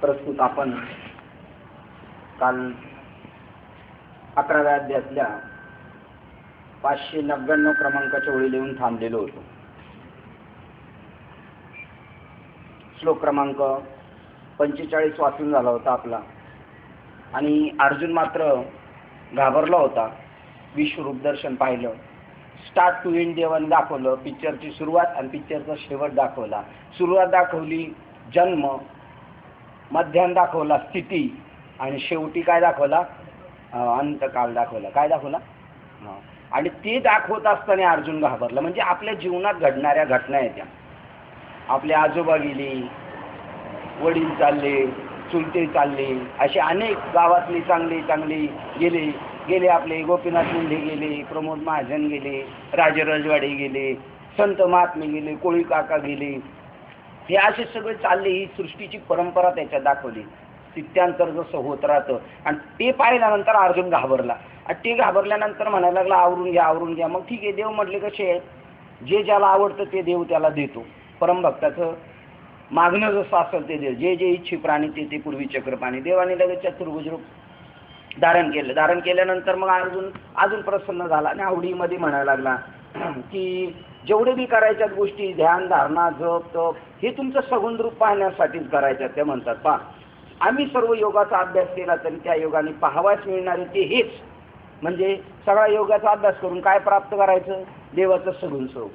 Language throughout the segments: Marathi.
प्रस्तुत आपण काल 11व्या अध्यायातल्या 599 क्रमांकाच्या ओळी लिहून थांबलेलो होतो. श्लोक क्रमांक 45 वाचून झाला होता आपला, आणि अर्जुन मात्र घाबरला होता. विश्वरूप दर्शन पाहिलं, स्टार्ट टू एंड देवाने दाखवलं, पिक्चरची सुरुवात आणि पिक्चरचा शेवट दाखवला. सुरुवात दाखवली जन्म, मध्यान दाखवला स्थिती, आणि शेवटी काय दाखवला? अंतकाल दाखवला. काय दाखवला? आणि ते दाखवत असताना अर्जुन घाबरला. म्हणजे आपल्या जीवनात घडणाऱ्या घटना आहेत त्या. आपले आजोबा गेले, वडील चालले, चुलते चालले, असे अनेक गावातले चांगले चांगले गेले गेले आपले गोपीनाथ मुंडे गेले, प्रमोद महाजन गेले, राजराजवाडे गेले, संत महात्मे गेले, कोळी काका गेले. हे असे सगळे चालले. ही सृष्टीची परंपरा त्याच्यात दाखवली. तित्यांतर जसं होत राहतं. आणि ते पाहिल्यानंतर अर्जुन घाबरला. आणि ते घाबरल्यानंतर म्हणायला लागला आवरून घ्या आवरून घ्या. मग ठीक आहे, देव म्हटले कसे आहेत, जे ज्याला आवडतं ते देव त्याला देतो. परमभक्ताचं मागणं जसं असेल ते देव, जे जे इच्छी प्राणी ते पूर्वी चक्रपाणी. देवाने लगेच चतुर्भुज रूप धारण केलं. धारण केल्यानंतर मग अर्जुन अजून प्रसन्न झाला आणि आवडीमध्ये म्हणायला लागला की जेवढे बी करायच्यात गोष्टी, ध्यान, धारणा, जप, तप, हे तुमचं सगुण रूप पाहण्यासाठीच करायच्यात. ते म्हणतात पहा, आम्ही सर्व योगाचा अभ्यास केला तरी त्या योगाने पाहावाच मिळणारे ते हेच. म्हणजे सगळा योगाचा अभ्यास करून काय प्राप्त करायचं? देवाचं सगुण स्वरूप.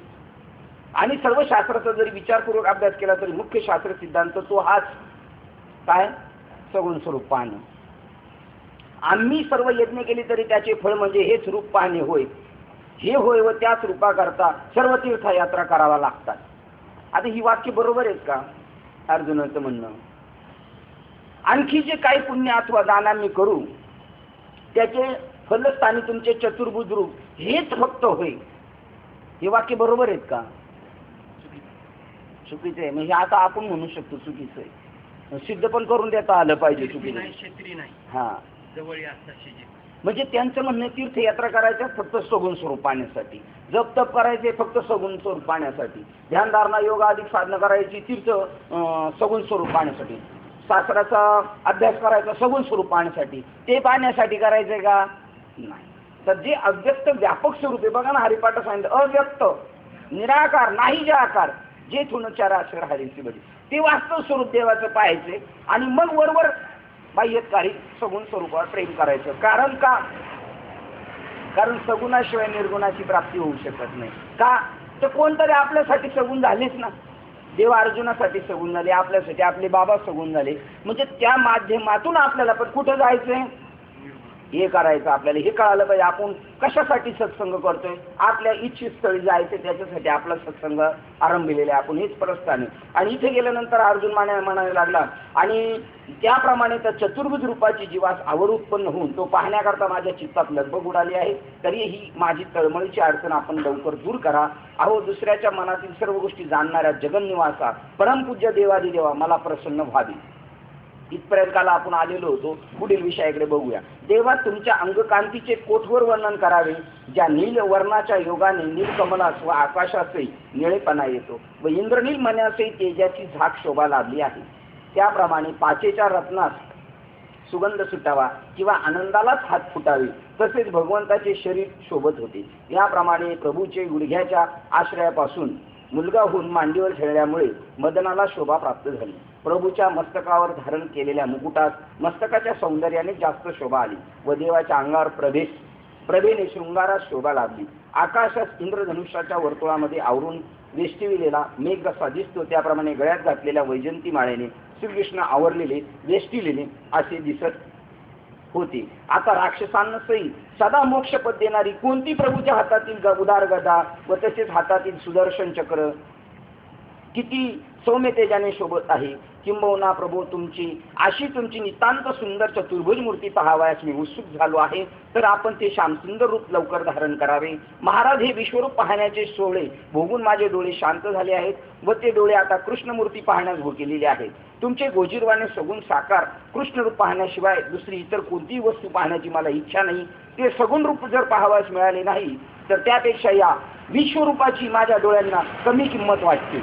आणि सर्व शास्त्राचा जरी विचारपूर्वक अभ्यास केला तरी मुख्य शास्त्र सिद्धांत तो हाच, काय? सगुण स्वरूप पाहणं. आम्ही सर्व यज्ञ केले तरी त्याचे फळ म्हणजे हेच रूप पाहणे होय. हे होय व त्याच रूपाकरता सर्व तीर्थयात्रा कराव्या लागतात. आता ही वाक्य बरोबर आहेत का? अर्जुनाचं म्हणणं. आणखी जे काही पुण्य अथवा दान आम्ही करू त्याचे फलस्थानी तुमचे चतुर्भुज रूप हेच फक्त होय. हे वाक्य बरोबर आहेत का? चुकीचं आहे. म्हणजे आता आपण म्हणू शकतो चुकीचं आहे, सिद्ध पण करून देता आलं पाहिजे. चुकीचं नाही. हा, म्हणजे त्यांचं म्हणणं तीर्थयात्रा करायच्या फक्त सगुण स्वरूप पाहण्यासाठी, जप तप करायचे फक्त सगुण स्वरूप पाहण्यासाठी, ध्यानधारणा योगा अधिक साधना करायची तीर्थ सगुण स्वरूप पाहण्यासाठी, शास्त्राचा अभ्यास करायचा सगुण स्वरूप पाहण्यासाठी. ते पाहण्यासाठी करायचंय का? नाही. तर जे अव्यक्त व्यापक स्वरूप आहे बघा ना, हरिपाठ सांगितलं अव्यक्त निराकार नाही जे आकार जे थुनचार अक्षर हरीची बरी, ते वास्तव स्वरूप देवाचं पाहायचे. आणि मग वरवर बाह्यकारी सगुण स्वरूपावर प्रेम करायचं. कारण का? कारण सगुणाशिवाय निर्गुणाची प्राप्ती होऊ शकत नाही. का? तर कोणतरी आपल्यासाठी सगुण झालेच ना. देव अर्जुनासाठी सगुण झाले, आपल्यासाठी आपले बाबा सगुण झाले. म्हणजे त्या माध्यमातून आपल्याला पण कुठं जायचंय? हे करायचं. आपल्याला हे कळालं पाहिजे आपण कशासाठी सत्संग करतोय. आपल्या इच्छित स्थळी जायचं, त्याच्यासाठी आपला सत्संग आरंभिलेला आहे. आपण हेच प्रस्थान आहे. आणि इथे गेल्यानंतर अर्जुन म्हणायला लागला, आणि त्याप्रमाणे त्या चतुर्भुज रूपाची जीवास आवड उत्पन्न होऊन तो पाहण्याकरता माझ्या चित्तात लगबग उडाली आहे. तरी ही माझी तळमळीची अडचण आपण लवकर दूर करा. अहो, दुसऱ्याच्या मनातील सर्व गोष्टी जाणणाऱ्या जगन्निवासा परमपूज्य देवादिदेवा मला प्रसन्न व्हावी. इथपर्यंत काल आपण आलेलो होतो. पुढील विषयाकडे बघूया. देवा, तुमच्या अंगकांतीचे कोठवर वर्णन करावे, ज्या नील वर्णाच्या योगाने नीलकमलास व आकाशासही निळेपणा येतो व इंद्रनील मण्यासही तेजाची झाक शोभा लाभली आहे. त्याप्रमाणे पाचेच्या रत्नास सुगंध सुटावा किंवा आनंदालाच हात फुटावे, तसेच भगवंताचे शरीर शोभत होते. याप्रमाणे प्रभूचे गुडघ्याच्या आश्रयापासून मुलगा होऊन मांडीवर ठेवल्यामुळे मदनाला शोभा प्राप्त झाली. प्रभूच्या मस्तकावर धारण केलेल्या मुकुटात मस्तकाच्या सौंदर्याने जास्त शोभा आली व देवाच्या अंगावर प्रभेने शृंगारात शोभा लाभली. आकाशात इंद्रधनुष्याच्या वर्तुळामध्ये आवरून वेष्टिविलेला मेघ कसा दिसतो त्याप्रमाणे गळ्यात घातलेल्या वैजंती माळेने श्रीकृष्ण आवरलेले वेष्टिलेले असे दिसत होते. आता राक्षसांनाही सदा मोक्षपद देणारी कोणती प्रभूच्या हातातील उदार गदा व तसेच हातातील सुदर्शन चक्र किती सौम्य तेजाने शोभत आहे. किंबहुना प्रभू तुमची नितांत सुंदर चतुर्भुज मूर्ती पाहावयास मी उत्सुक झालो आहे. तर आपण ते श्यामसुंदर रूप लवकर धारण करावे. महाराज, हे विश्वरूप पाहण्याचे सोहळे भोगून माझे डोळे शांत झाले आहेत व ते डोळे आता कृष्णमूर्ती पाहण्यास भोगलेले आहेत. तुमचे गोजीरवाने सगुण साकार कृष्ण रूप पाहण्याशिवाय दुसरी इतर कोणतीही वस्तू पाहण्याची मला इच्छा नाही. ते सगुण रूप जर पाहावयास मिळाले नाही तर त्यापेक्षा या विश्वरूपाची माझ्या डोळ्यांना कमी किंमत वाटते.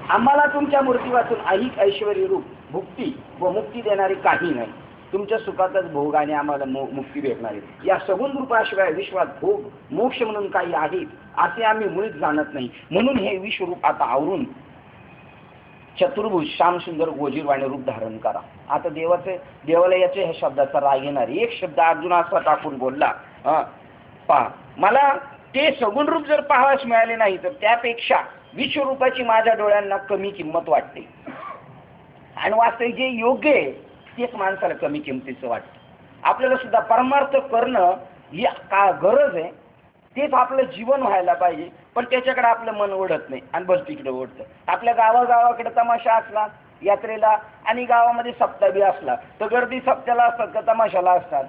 आम्हाला तुमच्या मूर्ती वाचून ऐहिक ऐश्वर्य रूप भुक्ती व मुक्ती देणारी काही नाही. तुमच्या सुखातच भोग आणि आम्हाला मुक्ती भेटणार आहे. या सगुण रूपाशिवाय विश्वात भोग मोक्ष म्हणून काही आहे असे आम्ही मुळीच जाणत नाही. म्हणून हे विश्वरूप आता आवरून चतुर्भुज श्यामसुंदर गोजीरवाणे रूप धारण करा. आता देवाला याचे ह्या शब्दाचा राग येणार. एक शब्द अर्जुन असा टाकून बोलला, पहा मला ते सगुण रूप जर पाहावयास मिळाले नाही तर त्यापेक्षा विश्वरूपाची माझ्या डोळ्यांना कमी किंमत वाटते. आणि वास्तविक जे योग्य आहे तेच माणसाला कमी किमतीचं वाटतं. आपल्याला सुद्धा परमार्थ करणं ही का गरज आहे, तेच आपलं जीवन व्हायला पाहिजे. पण त्याच्याकडे आपलं मन ओढत नाही आणि बस तिकडे ओढतं. आपल्या गावागावाकडे तमाशा असला यात्रेला आणि गावामध्ये सप्ताह बी असला तर गर्दी सप्त्याला असतात का तमाशाला असतात.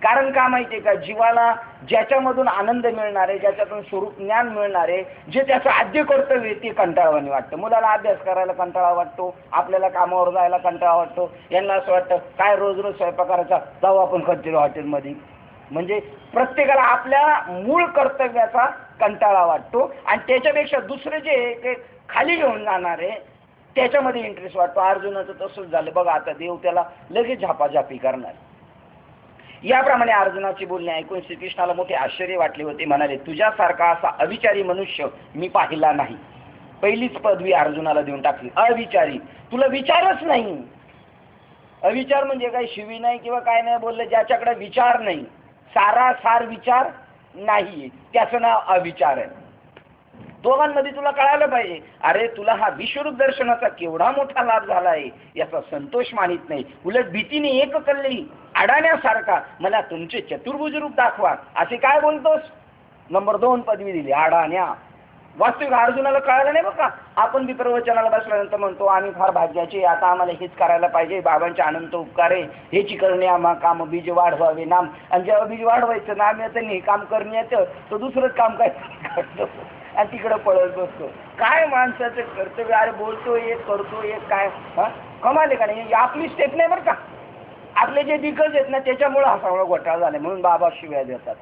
कारण का माहिती आहे का, जीवाला ज्याच्यामधून आनंद मिळणार आहे, ज्याच्यातून स्वरूप ज्ञान मिळणार आहे, जे त्याचं आद्य कर्तव्य ते कंटाळवाणी वाटतं. मुलाला अभ्यास करायला कंटाळा वाटतो, आपल्याला कामावर जायला कंटाळा वाटतो. यांना असं वाटतं काय रोज रोज स्वयंपाक करायचा, जाऊ आपण खर्चेलो हॉटेलमध्ये. म्हणजे प्रत्येकाला आपल्या मूळ कर्तव्याचा कंटाळा वाटतो आणि त्याच्यापेक्षा दुसरे जे ते खाली घेऊन जाणार आहे त्याच्यामध्ये इंटरेस्ट वाटतो. अर्जुनाचं तसंच झालं बघा. आता देव त्याला लगेच झापाझापी करणार. याप्रमाणे अर्जुनाची बोलणे ऐकून श्रीकृष्णाला मोठे आश्चर्य वाटले होते. म्हणाले, तुझ्यासारखा असा अविचारी मनुष्य मी पाहिला नाही. पहिलीच पदवी अर्जुनाला देऊन टाकली, अविचारी. तुला विचारच नाही. अविचार म्हणजे काही शिवी नाही किंवा काय नाही बोललं, ज्याच्याकडे विचार नाही, सारासार विचार नाही, त्याचं नाव अविचार आहे. दोघांमध्ये तुला कळायला पाहिजे, अरे तुला हा विश्वरूप दर्शनाचा केवढा मोठा लाभ झाला आहे याचा संतोष मानित नाही. उलट भीतीने एक कल्ली अडाण्यासारखा मला तुमचे चतुर्भुज रूप दाखवा असे काय बोलतोस. नंबर 2 पदवी दिली, अडाण्या. वास्तविक अर्जुनाला कळालं नाही बघा. आपण बी प्रवचनाला बसल्यानंतर म्हणतो आम्ही फार भाग्याचे, आता आम्हाला हेच करायला पाहिजे, बाबांचे अनंत उपकार आहे, हेची करणे आम्हा काम बीज वाढवावे नाम. आणि जेव्हा बीज वाढवायचं नाम येतं नाही, काम करण्याचं तर दुसरंच काम काय करतो आणि तिकडं पळत बसतो. काय माणसाचं कर्तव्य. अरे बोलतो एक करतो एक, काय कमाल आहे का नाही. आपली स्टेप नाही बरं का. आपले जे दिग्गज आहेत ना त्याच्यामुळे हा सगळा घोटाळा झाला. म्हणून बाबा शिव्या देतात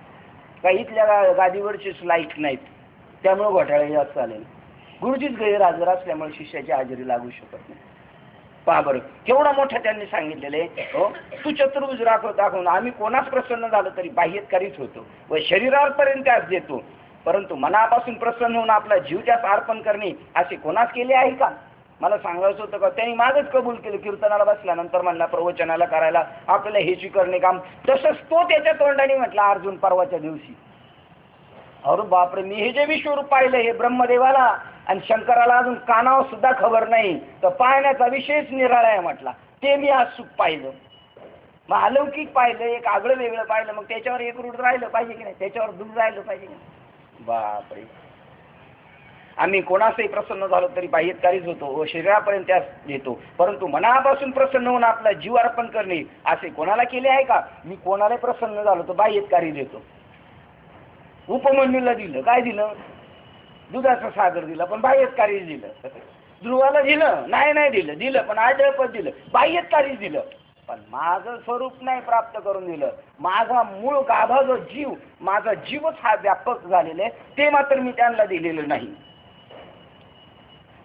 का इथल्या गादीवरचीच लाईक नाहीत, त्यामुळे घोटाळे जास्त चालेल. गुरुजीच गैरहजर असल्यामुळे शिष्याची हजेरी लागू शकत नाही. पहा बरं केवढा मोठा त्यांनी सांगितलेलं आहे. हो, तू चतुर्भुज दाखवून आम्ही कोणाच प्रसन्न झालं तरी बाह्यकारीच होतो व शरीरापर्यंत त्यास देतो, परंतु मनापासून प्रसन्न होऊन आपला जीव त्यास अर्पण करणे असे कोणाच केले आहे का. मला सांगायचं होतं का, त्यांनी माझंच कबूल केलं. कीर्तनाला बसल्यानंतर म्हणला प्रवचनाला करायला आपल्याला हेची करणे काम. तसंच तो त्याच्या तोंडाने म्हटला अर्जुन परवाच्या दिवशी, अरे बापरे मी हे जे विश्वरूप पाहिलं हे ब्रह्मदेवाला आणि शंकराला अजून कानावर सुद्धा खबर नाही, तर पाहण्याचा विषयच निराळा आहे म्हटला. ते मी आज सुख पाहिलं. मग अलौकिक पाहिलं, एक आगळं वेगळं पाहिलं, मग त्याच्यावर एक रूढ राहिलं पाहिजे की नाही, त्याच्यावर दूर राहिलं पाहिजे की नाही. बापरे आम्ही कोणासही प्रसन्न झालो तरी बाह्यकारीच होतो व शरीरापर्यंत त्यास देतो, परंतु मनापासून प्रसन्न होऊन आपला जीव अर्पण करणे असे कोणाला केले आहे का. मी कोणाला प्रसन्न झालो तर बाह्यकारी देतो. उपमन्यूला दिलं, काय दिलं, दुधाचं सागर दिलं पण बाह्यकारीच दिलं. ध्रुवाला दिलं, नाही दिलं पण आढळपद दिलं, बाह्यकारीच दिलं. पण माझं स्वरूप नाही प्राप्त करून दिलं. माझा मूळ गाभा जो जीव, माझा जीवच हा व्यापक झालेला आहे, ते मात्र मी त्यांना दिलेलं नाही.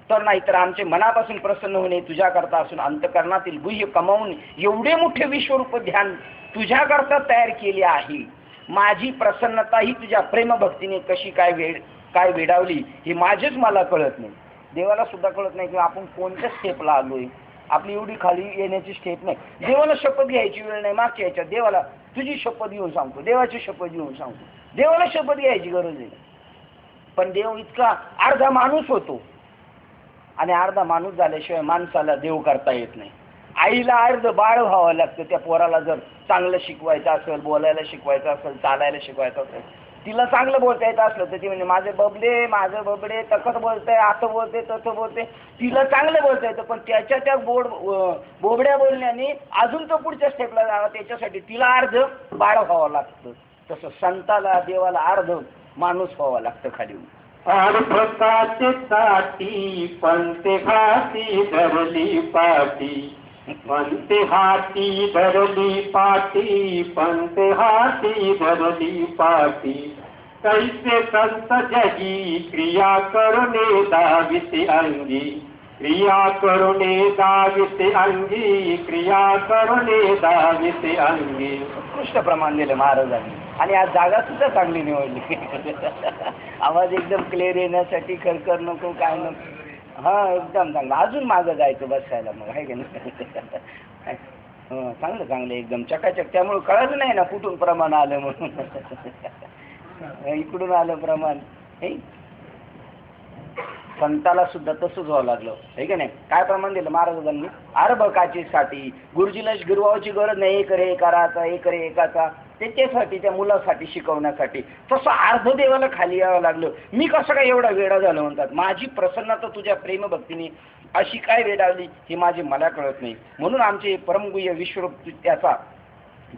तर नाहीतर आमचे मनापासून प्रसन्न होणे तुझ्याकरता असून अंतकरणातील गुह्य कमावून एवढे मोठे विश्वरूप ध्यान तुझ्याकरता तयार केले आहे. माझी प्रसन्नता ही तुझ्या प्रेमभक्तीने कशी काय वेडावली हे माझेच मला कळत नाही. देवाला सुद्धा कळत नाही की आपण कोणत्या स्टेपला आलोय. आपली एवढी खाली येण्याची स्टेप नाही. देवाला शपथ घ्यायची वेळ नाही. मागच्या याच्यात देवाला तुझी शपथ घेऊन सांगतो, देवाची शपथ घेऊन सांगतो. देवाला शपथ घ्यायची गरज आहे. पण देव इतका अर्धा माणूस होतो आणि अर्धा माणूस झाल्याशिवाय माणसाला देव करता येत नाही. आईला अर्ध बाळ व्हावं लागतं. त्या पोराला जर चांगलं शिकवायचं असेल, बोलायला शिकवायचं असेल, चालायला शिकवायचं असेल, तिला चांगलं बोलता येतं असलं तर ती म्हणजे माझे बबडे तसंच बोलतंय, असं बोलते तसं बोलते. तिला चांगलं बोलता येतं पण त्याच्या त्या बोबड्या बोलण्याने अजून तो पुढच्या स्टेपला जावा, त्याच्यासाठी तिला अर्ध बाळ व्हावं लागतं. तसं संताला देवाला अर्ध माणूस व्हावं लागतं खाली. अर्भकाचे साठी पंते हाती धरली पाटी, पंते हाती धरली पाटी, पंते हाती धरली पाटी. तैसे संत जगी क्रिया करुणे दाविते अंगी, क्रिया करुणे दाविते अंगी, क्रिया करुणे दाविते अंगी. उत्कृष्ट प्रमाण दिलं महाराजांनी. आणि आज जागा सुद्धा चांगली निवडली. आवाज एकदम क्लिअर येण्यासाठी खरखर नको, काय नको. हा एकदम चांगलं. अजून मागं जायचं बसायला मग, आहे की नाही? चांगलं चांगलं एकदम चकाचक. त्यामुळे कळलं नाही ना कुठून प्रमाण आलं म्हणून. इकडून आलं प्रमाण. संताला सुद्धा तसंच व्हावं लागलं, आहे की नाही? काय प्रमाण दिलं महाराजांनी? अर्भकाची साठी गुरुजीला गिरवाची गरज नाही. एक रे एकाचा, एक रे एकाचा, त्याच्यासाठी, त्या मुलासाठी शिकवण्यासाठी. तसं अर्ध देवाला खाली यावं लागलं. मी कसं काय एवढा वेडा झालो म्हणतात. माझी प्रसन्नता तुझ्या प्रेमभक्तीने अशी काय वेडावली ही माझी मला कळत नाही. म्हणून आमचे परमगुह्य विश्वरूप त्याचा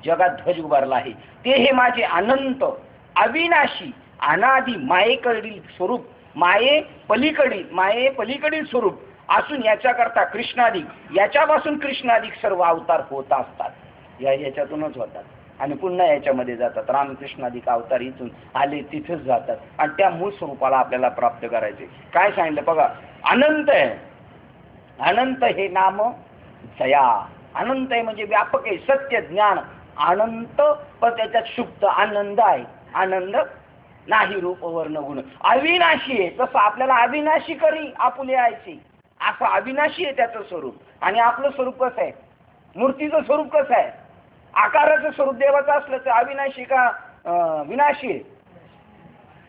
जगात ध्वज उभारला आहे. ते हे माझे अनंत अविनाशी अनादी मायेकडील स्वरूप, माये पलीकडील स्वरूप असून याच्याकरता कृष्णाधिक, याच्यापासून कृष्णाधिक सर्व अवतार होत असतात. याच्यातूनच होतात आणि पुन्हा याच्यामध्ये जातात. रामकृष्णाधिक अवतार इथून आले तिथेच जातात आणि त्या मूळ स्वरूपाला आपल्याला प्राप्त करायचे. काय सांगितलं बघा, अनंत आहे. अनंत हे नाम जया. अनंत आहे म्हणजे व्यापक आहे, सत्य ज्ञान अनंत, पण त्याच्यात शुप्त आनंद आहे. आनंद नाही रूप वर्ण गुण. अविनाशी आहे. तसं आपल्याला अविनाशी करी आपुले यायची, असं अविनाशी आहे त्याचं स्वरूप. आणि आपलं स्वरूप कसं आहे? मूर्तीचं स्वरूप कसं आहे? आकाराचं स्वरूप देवाचं असलं तर अविनाशी का विनाशी आहे?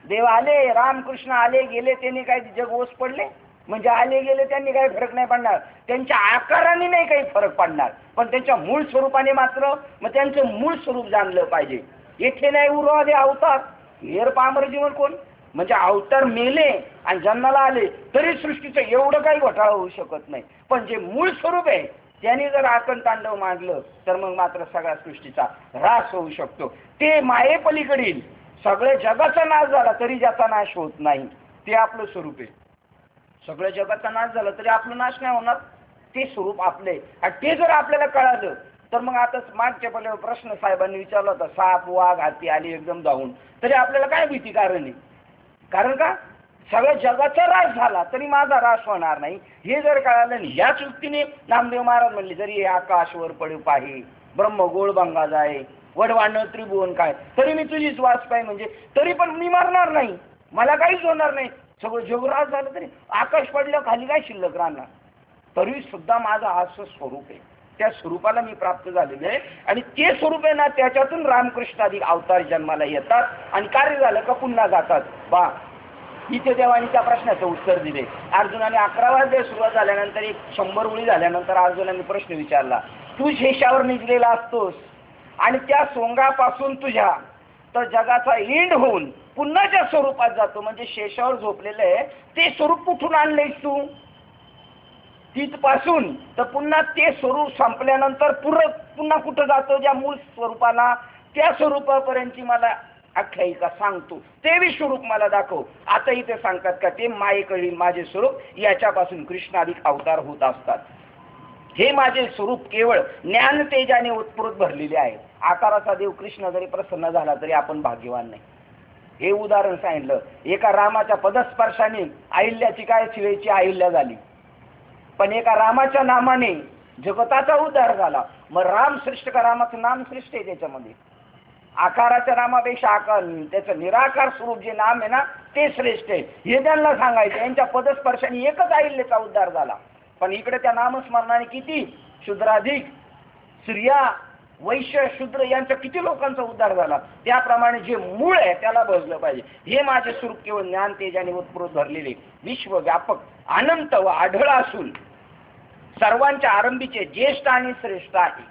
देव आले, रामकृष्ण आले गेले, त्यांनी काय जग ओस पडले? म्हणजे आले गेले त्यांनी काही फरक नाही पडणार. त्यांच्या आकाराने नाही काही फरक पडणार, पण त्यांच्या मूळ स्वरूपाने मात्र. मग त्यांचं मूळ स्वरूप जाणलं पाहिजे. येथे नाही उरवाले अवतार, हेर पामर जीवन कोण? म्हणजे अवतार मेले आणि जन्माला आले तरी सृष्टीचं एवढं काही घोटाळा होऊ शकत नाही. पण जे मूळ स्वरूप आहे त्याने जर आकंठ तांडव मांडलं तर मग मात्र सगळ्या सृष्टीचा ऱ्हास होऊ शकतो. ते माये पलीकडील सगळ्या जगाचा नाश झाला तरी ज्याचा नाश होत नाही, ते आपलं स्वरूप आहे. सगळ्या जगाचा नाश झाला तरी आपलं नाश नाही होणार, ते स्वरूप आपले. आणि ते जर आपल्याला कळालं तर मग आता मागच्या पहिले प्रश्न साहेबांनी विचारला होता, साप वाघ हाती आली एकदम धावून, तरी आपल्याला काय भीती? कारण नाही. कारण का? सगळ्या जगाचा ऱ्हास झाला तरी माझा ऱ्हास होणार नाही, हे जर कळालं नाही. याच युक्तीने नामदेव महाराज म्हणले, जरी हे आकाशवर पडू पाहे, ब्रह्म गोळ भंगा जाय, वडवाण त्रिभुवन काय, तरी मी तुझीच वास पाय. म्हणजे तरी पण मी मरणार नाही, मला काहीच होणार नाही. सगळं जगराज झालं तरी आकाश पडलं खाली काय शिल्लक राहणार, तरी सुद्धा माझं असं स्वरूप आहे. त्या स्वरूपाला मी प्राप्त झालेले आहे. आणि ते स्वरूप आहे ना, त्याच्यातून रामकृष्णाधिक अवतार जन्माला येतात आणि कार्य झालं का पुन्हा जातात. बा इथे देवानी त्या प्रश्नाचं उत्तर दिले. अर्जुनाने 11वा अध्याय सुरुवात झाल्यानंतर 100 ओळी झाल्यानंतर अर्जुनाने प्रश्न विचारला, तू शेषावर निजलेला असतोस आणि त्या सोंगापासून तुझ्या तर जगाचा इंड होऊन पुन्हाच्या स्वरूपात जातो. म्हणजे शेषावर झोपलेलं आहे ते स्वरूप कुठून आणलेस तू? तिथपासून तर पुन्हा ते स्वरूप संपल्यानंतर पुन्हा कुठं जातो? ज्या मूळ स्वरूपाला, त्या स्वरूपापर्यंतची मला आख्यायिका सांगतो. ते विश्वरूप मला दाखव. आता इथे सांगतात का ते मायेकडील माझे स्वरूप याच्यापासून कृष्णाधिक अवतार होत असतात. हे माझे स्वरूप केवळ ज्ञान तेजाने उत्स्फूर्त भरलेले आहे. आकाराचा देव कृष्ण जरी प्रसन्न झाला तरी आपण भाग्यवान नाही. हे उदाहरण सांगितलं. एका रामाच्या पदस्पर्शाने अहिल्याची काय शिवेची अहिल्या झाली, पण एका रामाच्या नामाने जगताचा उद्धार झाला. मग राम श्रेष्ठ का रामाचं नाम श्रेष्ठ आहे? त्याच्यामध्ये आकाराच्या नामापेक्षा आकार, त्याचं निराकार स्वरूप जे नाम आहे ना ते श्रेष्ठ आहे, हे त्यांना सांगायचं. यांच्या पदस्पर्शाने एकच अहिल्याचा उद्धार झाला, पण इकडे त्या नामस्मरणाने किती शूद्राधिक, स्त्रिया, वैश्य, शूद्र यांचा किती लोकांचा उद्धार झाला. त्याप्रमाणे जे मूळ आहे त्याला बसलं पाहिजे. हे माझे स्वरूप केवळ ज्ञान तेजाने उत्स्फूर्त भरलेले विश्वव्यापक अनंत व आढळ असून सर्वांच्या आरंभीचे ज्येष्ठ आणि श्रेष्ठ आहे.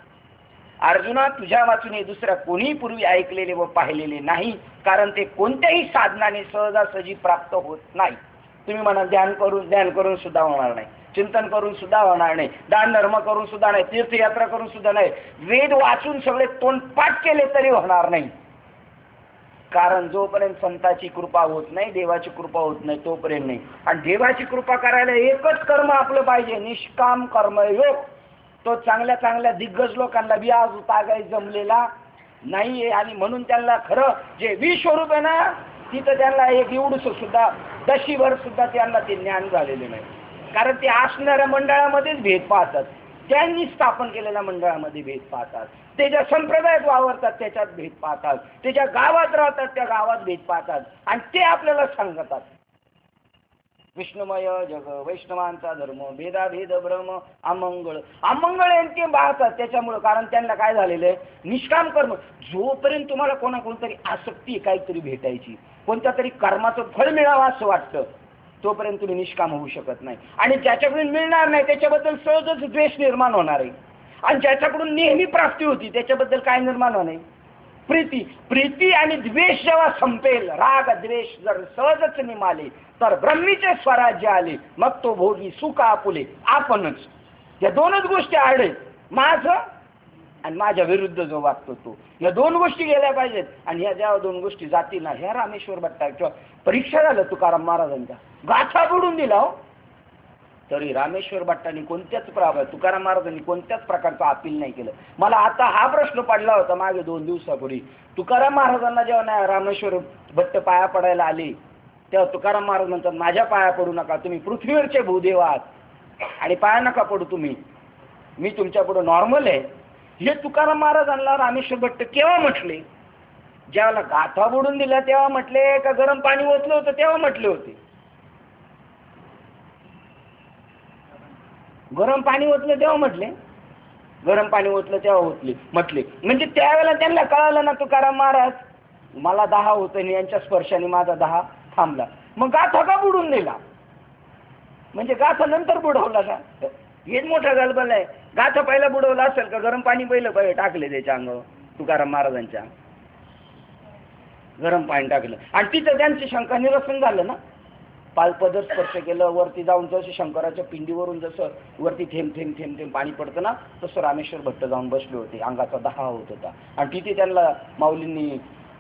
अर्जुना, तुझ्या वाचून दुसऱ्या कोणी पूर्वी ऐकलेले व पाहिलेले नाही, कारण ते कोणत्याही साधनाने सहजासहजी प्राप्त होत नाही. तुम्ही म्हणा ध्यान करून सुद्धा होणार नाही, चिंतन करून सुद्धा होणार नाही, दान धर्म करून सुद्धा नाही, तीर्थयात्रा करून सुद्धा नाही, वेद वाचून सगळे तोंडपाठ केले तरी होणार नाही. कारण जोपर्यंत संताची कृपा होत नाही, देवाची कृपा होत नाही तोपर्यंत नाही. आणि देवाची कृपा करायला एकच कर्म आपलं पाहिजे, निष्काम कर्मयोग. तो चांगल्या चांगल्या दिग्गज लोकांना बी आज काही जमलेला नाहीये. आणि म्हणून त्यांना खरं जे विश्वरूप आहे ना तिथं त्यांना एक एवढंस सुद्धा दशीभर सुद्धा त्यांना ते ज्ञान झालेले नाही. कारण ते असणाऱ्या मंडळामध्येच भेद पाहतात, त्यांनी स्थापन केलेल्या मंडळामध्ये भेद पाहतात, ते ज्या संप्रदायात वावरतात त्याच्यात भेद पाहतात, ते ज्या गावात राहतात त्या गावात भेद पाहतात, आणि ते आपल्याला सांगतात विष्णुमय जग वैष्णवांचा धर्म भेदाभेद भ्रम अमंगळ अमंगळ यांचे पाहतात. त्याच्यामुळं कारण त्यांना काय झालेलं आहे, निष्काम कर्म. जोपर्यंत तुम्हाला कोणतरी आसक्ती काहीतरी भेटायची, कोणत्या तरी कर्माचं फळ मिळावं असं वाटतं, तोपर्यंत तुम्ही निष्काम होऊ शकत नाही. आणि ज्याच्याकडून मिळणार नाही त्याच्याबद्दल सहजच द्वेष निर्माण होणार आहे, आणि ज्याच्याकडून नेहमी प्राप्ती होती त्याच्याबद्दल काय निर्माण होणे, प्रीती. प्रीती आणि द्वेष जेव्हा संपेल, राग द्वेष जर सहजच निमाले, तर ब्रह्मीचे स्वराज्य आले, मग तो भोगी सुख आपुले आपणच. या दोनच गोष्टी आढळेल, माझं आणि माझ्या विरुद्ध जो वागतो तो. या दोन गोष्टी गेल्या पाहिजेत, आणि ह्या जेव्हा दोन गोष्टी जातील ना, ह्या रामेश्वर भट्टाच्या परीक्षा झालं तुकाराम महाराजांच्या, गाथा बुडून दिला हो. तरी रामेश्वर भट्टांनी तुकाराम महाराजांनी कोणत्याच प्रकारचं अपील नाही केलं. मला आता हा प्रश्न पडला होता मागे 2 दिवसापूर्वी, तुकाराम महाराजांना जेव्हा रामेश्वर भट्ट पाया पडायला आले, तेव्हा तुकाराम महाराज म्हणतात माझ्या पाया पडू नका, तुम्ही पृथ्वीवरचे भूदेव आहात आणि पाया नका पडू तुम्ही, मी तुमच्या पुढे नॉर्मल आहे. हे तुकाराम महाराजांना रामेश्वर भट्ट केव्हा म्हटले? ज्यावेळेला गाथा बुडून दिल्या तेव्हा म्हटले का गरम पाणी ओतलं होतं तेव्हा म्हटले होते? गरम पाणी ओतलं तेव्हा म्हटले, गरम पाणी ओतलं तेव्हा म्हटले. म्हणजे त्यावेळेला त्यांना कळालं ना, तुकाराम महाराज मला 10 होतं आणि यांच्या स्पर्शाने माझा 10 थांबला. मग गाथा का बुडून दिला? म्हणजे गाथा नंतर बुडवला का? हेच मोठा गलबल आहे. गाथा पहिला बुडवला असेल का गरम पाणी पहिलं टाकले त्याच्या अंगावर? तुकाराम महाराजांच्या गरम पाणी टाकलं आणि तिथं त्यांची शंका निरसन झालं ना. पालपदर स्पर्श केलं, वरती जाऊन जसं शंकराच्या पिंडीवरून जसं वरती थेंब थेंब थेंब थेंब पाणी पडतं ना, तसं रामेश्वर भट्ट जाऊन बसले होते. अंगाचा 10 होत होता आणि तिथे त्यांना माऊलींनी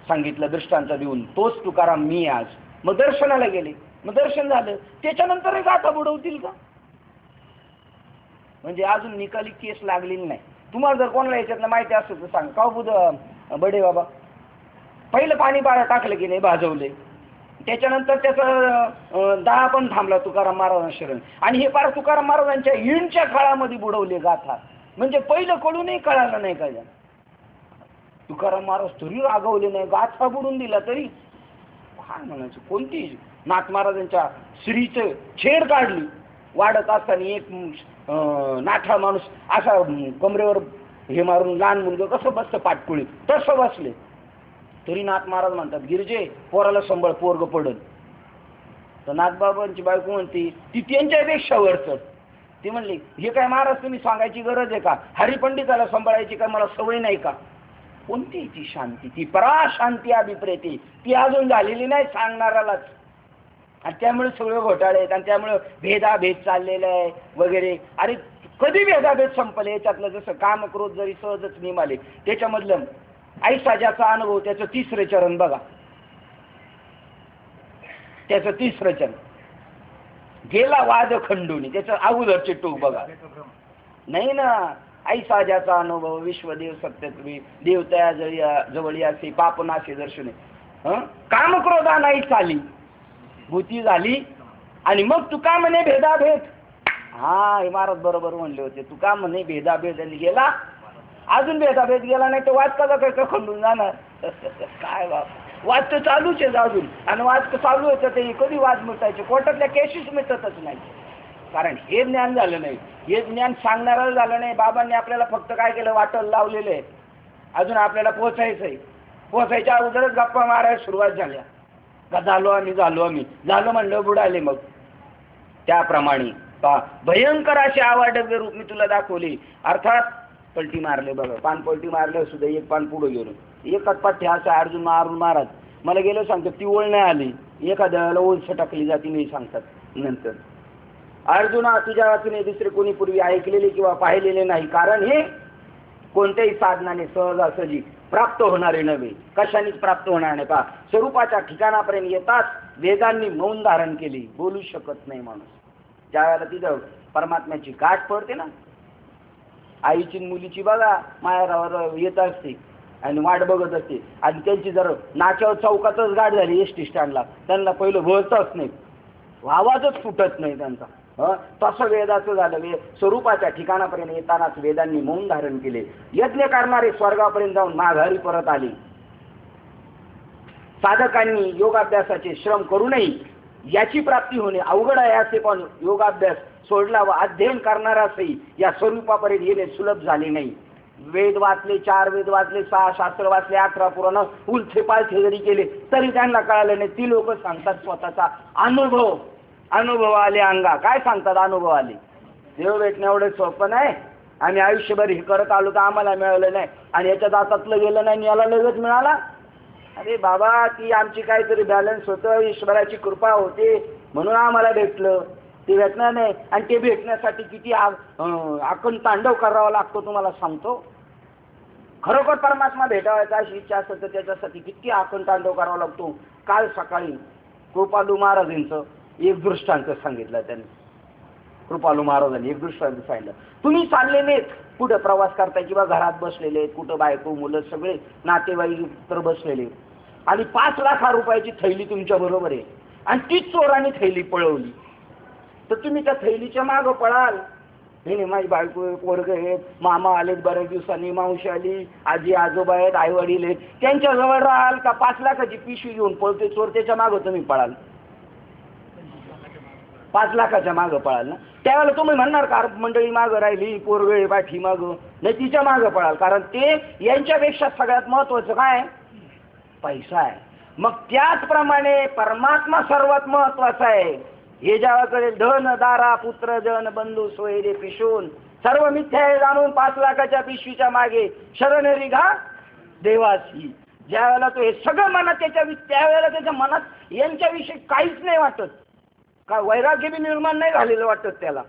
सांगितलं दृष्टांत देऊन, तोच तुकाराम मी आज. मग दर्शनाला गेले, मग दर्शन झालं, त्याच्यानंतर गाथा बुडवतील का? म्हणजे अजून निकाली केस लागलेली नाही. तुम्हाला जर कोणाला याच्यातलं माहिती असेल तर सांग. का बुध बडे बाबा पहिलं पाणी टाकलं की नाही, भाजवले, त्याच्यानंतर त्याचं 10 पण थांबला तुकाराम महाराजांना शरण. आणि हे पार तुकाराम महाराजांच्या इंडच्या काळामध्ये बुडवले गाथा. म्हणजे पहिलं कळूनही कळालं नाही काय. तुकाराम महाराज तरी रागवले नाही, गाथा बुडून दिला तरी काय म्हणायचं. कोणती नाथ महाराजांच्या श्रीचं छेड काढली वाढत असताना, एक नाठा माणूस असा कमरेवर हे मारून लहान मुलगा कसं बसतं पाटकुळी तसं बसले, तरी नाथ महाराज म्हणतात गिरजे पोराला संबळ पोरग पडल. तर नाथबाबांची बायको म्हणती ती त्यांच्यापेक्षा वर चढ. ती म्हणली हे काय महाराज तुम्ही सांगायची गरज आहे का? हरिपंडिताला सांभाळायची काय मला सवय नाही का? कोणती ती शांती, ती पराशांती अभिप्रेती ती अजून झालेली नाही सांगणाऱ्यालाच. आणि त्यामुळे सगळे घोटाळे आहेत आणि त्यामुळे भेदाभेद चाललेला आहे वगैरे. अरे कधी भेदाभेद संपले? याच्यातलं जसं काम क्रोध जरी सहजच निमाले, त्याच्यामधलं ऐसाजाचा अनुभव, त्याचं 3रं चरण बघा, त्याचं 3रं चरण गेला वाद खंडूनी, त्याचं अगोदरचे टोक बघा. नाही ना, ऐसाजाचा अनुभव विश्वदेव सत्यत्वे देवतया जवळी असे पापनाशे दर्शने, कामक्रोधा नाही चाली भूती झाली. आणि मग तुका म्हणे भेदाभेद. हा, हे महाराज बरोबर म्हणले होते. तुका म्हणे भेदाभेद आणि गेला, अजून भेदाभेद गेला नाही तर वाद कसा काय खंडून जाणार? काय बाप, वाद तर चालूच आहे अजून. आणि वाद चालू होतं ते कधी वाद मिटायचे? कोर्टातल्या केसेस मिटतच नाही. कारण हे ज्ञान झालं नाही, हे ज्ञान सांगणारं झालं नाही. बाबांनी आपल्याला फक्त काय केलं, वाटल लावलेलं आहे. अजून आपल्याला पोचायचंय. पोचायच्या अगोदरच गप्पा मारायला सुरुवात झाल्या का झालो आम्ही म्हणलं बुडाले. मग त्याप्रमाणे भयंकर अशी आवाडव्य रूप मी तुला दाखवली. अर्थात पलटी मारले बघा, पान पलटी मारले सुद्धा, एक पान पुढे गेलो, एकच पठ्ठे असं अर्जुन महाराज मला गेलो सांगतात ती ओळ नाही आली, एखाद्याला ओळख टाकली जाती नाही सांगतात नंतर. अर्जुना तुझ्या वाचून दुसरे कोणी पूर्वी ऐकलेले किंवा पाहिलेले नाही, कारण हे कोणत्याही साधनाने सहजासहजी प्राप्त होणारे नव्हे. कशानेच प्राप्त होणार नाही. का स्वरूपाच्या ठिकाणापर्यंत येताच वेदांनी मौन धारण केली, बोलू शकत नाही माणूस. ज्या वेळेला तिथं परमात्म्याची गाठ पडते ना, आईची मुलीची बघा माहेरावर येत असते, आणि वाट बघत असते. आणि त्यांची जर नाक्यावर चौकातच गाठ झाली एस टी स्टँडला, त्यांना पहिलं बोलतच नाही, आवाजच फुटत नाही त्यांचा. तसं वेदाचं झालं. स्वरूपाच्या ठिकाणापर्यंत येतानाच वेदांनी मौन धारण केले. यज्ञ करणारे स्वर्गापर्यंत जाऊन माघारी परत आले. साधकांनी योगाभ्यासाचे श्रम करूनही याची प्राप्ती होणे अवघड आहे असे, पण योगाभ्यास सोडला व अध्ययन करणारासही या स्वरूपापर्यंत येणे सुलभ झाले नाही. वेद वाचले, 4 वेद वाचले, 6 शास्त्र वाचले, 18 पुराण उलथे पालथे जरी केले तरी त्यांना कळालं नाही. ती लोक सांगतात स्वतःचा अनुभव आले अंगा. काय सांगतात? अनुभव आले. देव भेटणं एवढं सोपं नाही. आम्ही आयुष्यभर हे करत आलो तर आम्हाला मिळालं नाही, आणि याच्या दातातलं गेलं नाही याला लगेच मिळाला. अरे बाबा, ती आमची काहीतरी बॅलन्स होतं, ईश्वराची कृपा होते म्हणून आम्हाला भेटलं. ते भेटणार नाही, आणि ते भेटण्यासाठी किती आकंठ तांडव करावा लागतो तुम्हाला सांगतो. खरोखर परमात्मा भेटावायचा अशी इच्छा असेल तर त्याच्यासाठी किती आकंठ तांडव करावा लागतो. काल सकाळी कृपालू महाराजांचं एक दृष्टांत सांगितलं त्यांनी. कृपालू महाराजांनी एक दृष्टांत सांगितलं. तुम्ही चाललेले कुठं प्रवास करताय किंवा घरात बसलेले, कुठं बायको मुलं सगळे नातेवाईक तर बसलेले, आणि 5 लाख रुपयाची थैली तुमच्या बरोबर आहे, आणि तीच चोराने थैली पळवली, तर तुम्ही त्या थैलीच्या मागं पळाल? नाही, माझी बायको पोरग आहेत, मामा आलेत बऱ्याच दिवसांनी, मावशी आली, आजी आजोबा आहेत, आई वडील आहेत, त्यांच्या जवळ राहाल का 5 लाखाची पिशवी घेऊन पळते चोर, त्याच्या मागं तुम्ही पळाल? 5 लाखाच्या मागं पळाल ना. त्यावेळेला तुम्ही म्हणणार का मंडळी मागं राहिली, पोरगळे पाठी मागं नाही, तिच्या मागं पळाल. कारण ते यांच्यापेक्षा सगळ्यात महत्वाचं काय? पैसा आहे. मग त्याचप्रमाणे परमात्मा सर्वात महत्वाचा आहे. हे ज्याकडे धन दारा पुत्र जन बंधू सोयरे पिशून सर्व मिथ्या आहे जाणून 5 लाखाच्या पिशवीच्या मागे शरण निघा देवासी. ज्या वेळेला तो हे सगळं मनात त्यावेळेला त्याच्या मनात यांच्याविषयी काहीच नाही वाटत, का वैराग्य बी निर्माण नाही झालेलं वाटत त्याला,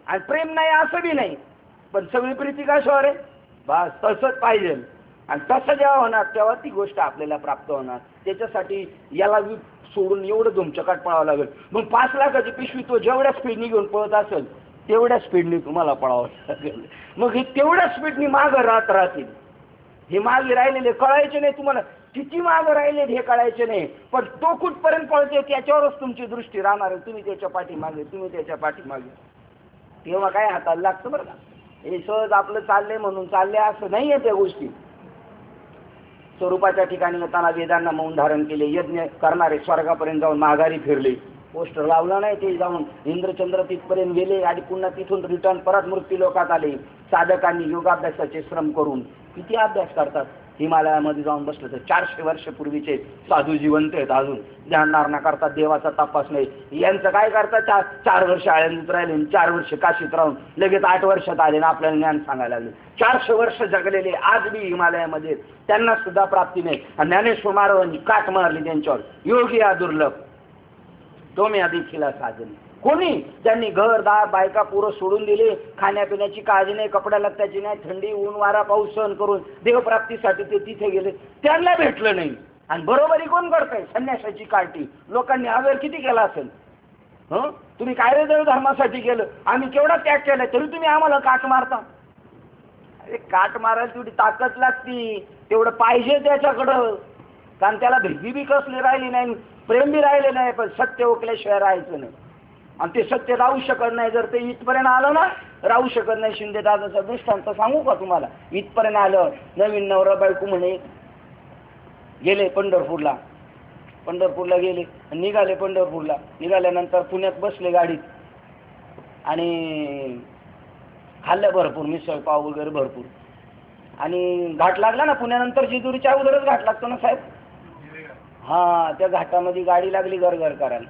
आणि प्रेम नाही असं बी नाही, पण सगळी प्रीती कशावर आहे? बस तसंच पाहिजे. आणि तसं जेव्हा होणार तेव्हा ती गोष्ट आपल्याला प्राप्त होणार. त्याच्यासाठी याला सोडून एवढं धुमचकाट पळावं लागेल. मग 5 लाखाची पिशवी तो जेवढ्या स्पीडनी घेऊन पळत असेल तेवढ्या स्पीडनी तुम्हाला पळावं लागेल. मग हे तेवढ्या स्पीडनी मागं राहतील. हे मागे राहिलेले कळायचे नाही तुम्हाला, किती मागं राहिले हे कळायचे नाही, पण तो कुठपर्यंत पळते त्याच्यावरच तुमची दृष्टी राहणार आहे. तुम्ही त्याच्या पाठीमागे, तुम्ही त्याच्या पाठीमागे, तेव्हा काय हाताला लागतं बरं का. हे सहज आपलं चाललंय म्हणून चाललंय असं नाही आहे त्या गोष्टी. स्वरूपाच्या ठिकाणी येताना वेदांना मौन धारण केले. यज्ञ करणारे स्वर्गापर्यंत जाऊन माघारी फिरले. पोस्टर लावलं नाही, ते जाऊन इंद्रचंद्र तिथपर्यंत गेले आणि पुन्हा तिथून रिटर्न परत मृत्यू लोकात आले. साधकांनी योगाभ्यासाचे श्रम करून किती अभ्यास करतात. हिमालयामध्ये जाऊन बसलं तर 400 वर्षपूर्वीचे साधू जिवंत आहेत अजून, ध्यानधारणा करतात, देवाचा तपास नाही. यांचं काय करतात, 4 वर्ष आळंदीत राहिले, 4 वर्ष काशीत राहून लगेच 8 वर्षात आले ना आपल्याला ज्ञान सांगायला लागले. 400 वर्ष जगलेले आज बी हिमालयामध्ये त्यांना सुद्धा प्राप्ती नाही. आणि ज्ञानेश्वर महाराजांनी काट मारली त्यांच्यावर. योगी या दुर्लभ तो मी देखील साधन. कोणी ज्यांनी घर दार बायका पुरं सोडून दिले, खाण्यापिण्याची काळजी नाही, कपड्या लत्त्याची नाही, थंडी ऊन वारा पाऊस सहन करून देवप्राप्तीसाठी ते तिथे गेले, त्यांना भेटलं नाही. आणि बरोबरी कोण करताय? संन्यासाची कार्टी. लोकांनी आवेर किती केला असेल. तुम्ही काय रे देव धर्मासाठी केलं, आम्ही केवढा त्याग केलाय, तरी तुम्ही आम्हाला काट मारता. अरे काट मारायला तेवढी ताकद लागती, तेवढं पाहिजे त्याच्याकडं. कारण त्याला भीती बी कसली राहिली नाही, प्रेम बी राहिले नाही, पण सत्य ओकल्याशिवाय राहायचं नाही. आणि ते सत्य राहू शकत नाही. जर ते इथपर्यंत आलं ना, राहू शकत नाही. शिंदे दादाचा दृष्टांत सांगू का तुम्हाला? इथपर्यंत आलं, नवीन नवरा बायको म्हणे गेले पंढरपूरला गेले, निघाले पंढरपूरला. निघाल्यानंतर पुण्यात बसले गाडीत आणि खाल्लं भरपूर, मिसळ पाव वगैरे भरपूर. आणि घाट लागला ना पुण्यानंतर, जेजुरीच्या अगोदरच घाट लागतो ना साहेब. हां, त्या घाटामध्ये गाडी लागली गरगर करायला.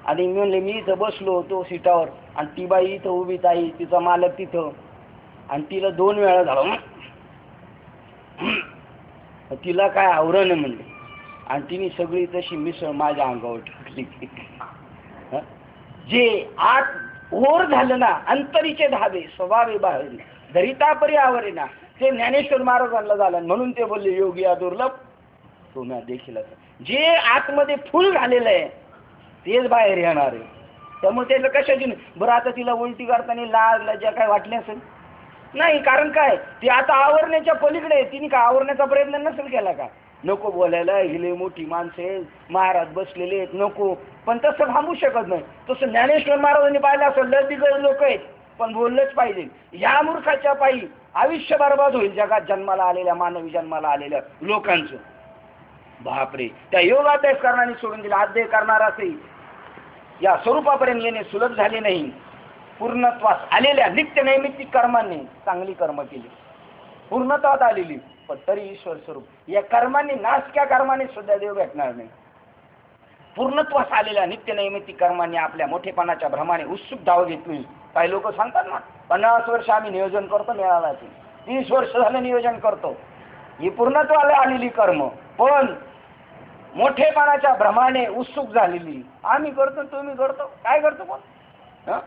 आणि मी म्हणले मी इथं बसलो होतो सीटावर, आणि ती बाई इथं उभी, ताई तिचा मालक तिथं, आणि तिला 2 वेळा झालं, तिला काय आवरण म्हणले, आणि तिने सगळी तशी मिसळ माझ्या अंगावर टाकली. जे आत ओर झालं ना, अंतरीचे धाबे स्वभावे बाहेर धरितापरी आवरे ना, ते ज्ञानेश्वर महाराजांना झालं. म्हणून ते बोलले योगी या दुर्लभ तो म्या देखील. जे आतमध्ये फुल झालेलं आहे तेच बाहेर येणार आहे. त्यामुळे त्याचं कशाची नाही. बरं आता तिला उलटी करताना लाज लज्जा काय वाटली असेल, नाही, कारण काय, ती आता आवरण्याच्या पलीकडे आहे. तिने का आवरण्याचा प्रयत्न नसेल केला का? नको बोलायला, हिले मोठी माणसे महाराज बसलेले आहेत, नको. पण तसं थांबू शकत नाही. तसं ज्ञानेश्वर महाराजांनी पाहिलं असं लदिगज लोक आहेत, पण बोललंच पाहिजे. ह्या मूर्खाच्या पायी आयुष्य बर्बाद होईल जगात जन्माला आलेल्या, मानवी जन्माला आलेल्या लोकांचं. बापरे, त्या योगाभ्यास करणारी सोडून दिला, अध्यय करणाराचे या स्वरूपापर्यंत येणे सुलभ झाले नाही. पूर्णत्वास आलेल्या नित्य नैमित्तिक कर्मांनी चांगली कर्म केली, पूर्णत्वात आलेली, पण तरी ईश्वर स्वरूप या कर्मांनी, नाशक्या कर्माने सुद्धा देव भेटणार नाही. पूर्णत्वास आलेल्या नित्य नैमित्तिक कर्मांनी आपल्या मोठेपणाच्या भ्रमाने उत्सुक धाव घेतली. काही लोक सांगतात ना, 50 वर्ष आम्ही नियोजन करतो मिळाल्याचे, 30 वर्ष झालं नियोजन करतो. ही पूर्णत्वाला आलेली कर्म, पण मोठेपणाच्या भ्रमाने उत्सुक झालेली. आम्ही करतो, तुम्ही करतो, काय करतो पण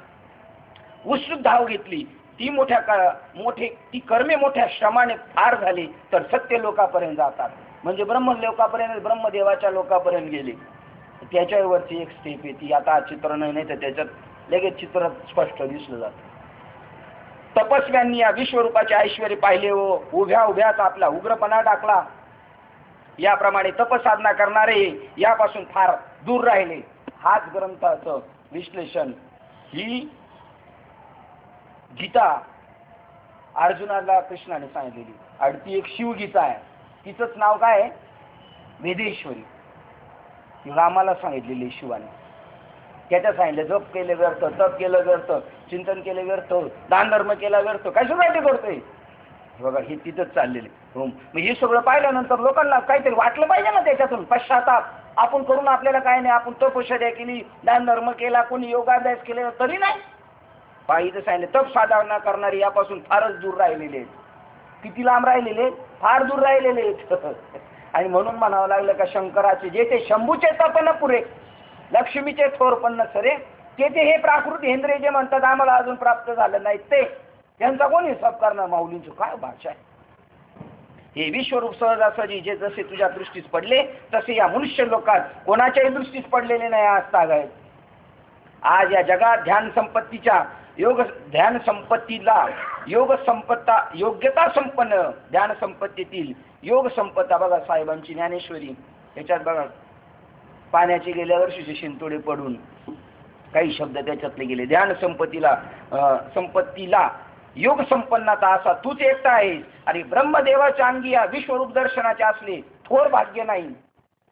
उत्सुक धाव घेतली. ती कर्मे मोठ्या श्रमाने फार झाली तर सत्य लोकापर्यंत जातात, म्हणजे ब्रह्मलोकापर्यंत, ब्रह्मदेवाच्या लोकापर्यंत गेले. त्याच्यावरची एक स्टेप आहे, ती आता चित्र नाही तर त्याच्यात लगेच चित्र स्पष्ट दिसलं जातं. तपस्व्यांनी या विश्वरूपाचे ऐश्वर पाहिले व उभ्या उभ्याच आपला उग्रपणा टाकला. याप्रमाणे तपसाधना करणारे यापासून फार दूर राहिले. हाच ग्रंथाचं विश्लेषण ही गीता अर्जुनाला कृष्णाने सांगितलेली, आणि ती एक शिवगीता आहे. तिचंच नाव काय आहे? वेदेश्वरी. ती रामाला सांगितलेली शिवाने. त्याच्या सांगितलं, जप केले व्यर्थ, तप केलं व्यर्थ, चिंतन केले व्यर्थ, दान धर्म केला व्यर्थ, कशासाठी करतोय? बघा, हे तिथंच चाललेले. मग हे सगळं पाहिल्यानंतर लोकांना काहीतरी वाटलं पाहिजे ना, त्याच्यातून पश्चाताप. आपण करून आपल्याला काय नाही, आपण तपश्चर्या केली, दान धर्म केला, कोणी योगाभ्यास केलेला तरी नाही. पाहिजे सांगितलं, तप साधना करणारे यापासून फारच दूर राहिलेले आहेत. किती लांब राहिलेले? फार दूर राहिलेले आहेत. आणि म्हणून म्हणावं लागलं का शंकराचे जे ते शंभूचे तप न पुरे, लक्ष्मीचे थोर पण न सरे, ते हे प्राकृत हेंद्रे जे म्हणतात आम्हाला अजून प्राप्त झालं नाही, ते त्यांचा कोण हिसाब करणार? माऊलींचं काय भाषा आहे. हे विश्वरूप सहजासहजी जे जसे तुझ्या दृष्टीस पडले तसे या मनुष्य लोकात कोणाच्याही दृष्टीस पडलेले नाही आज तागायत. आज या जगात योग्यता संपन्न ध्यान संपत्तीतील योग संपत्ता बघा, साहेबांची ज्ञानेश्वरी याच्यात बघा, पाण्याचे गेल्या वर्षीचे शिंतोडे पडून काही शब्द त्याच्यातले गेले. ध्यान संपत्तीला योग संपन्नता असा तूच एकटा आहेस, आणि ब्रह्मदेवाच्या अंगी या विश्वरूप दर्शनाचे असले थोर भाग्य नाही.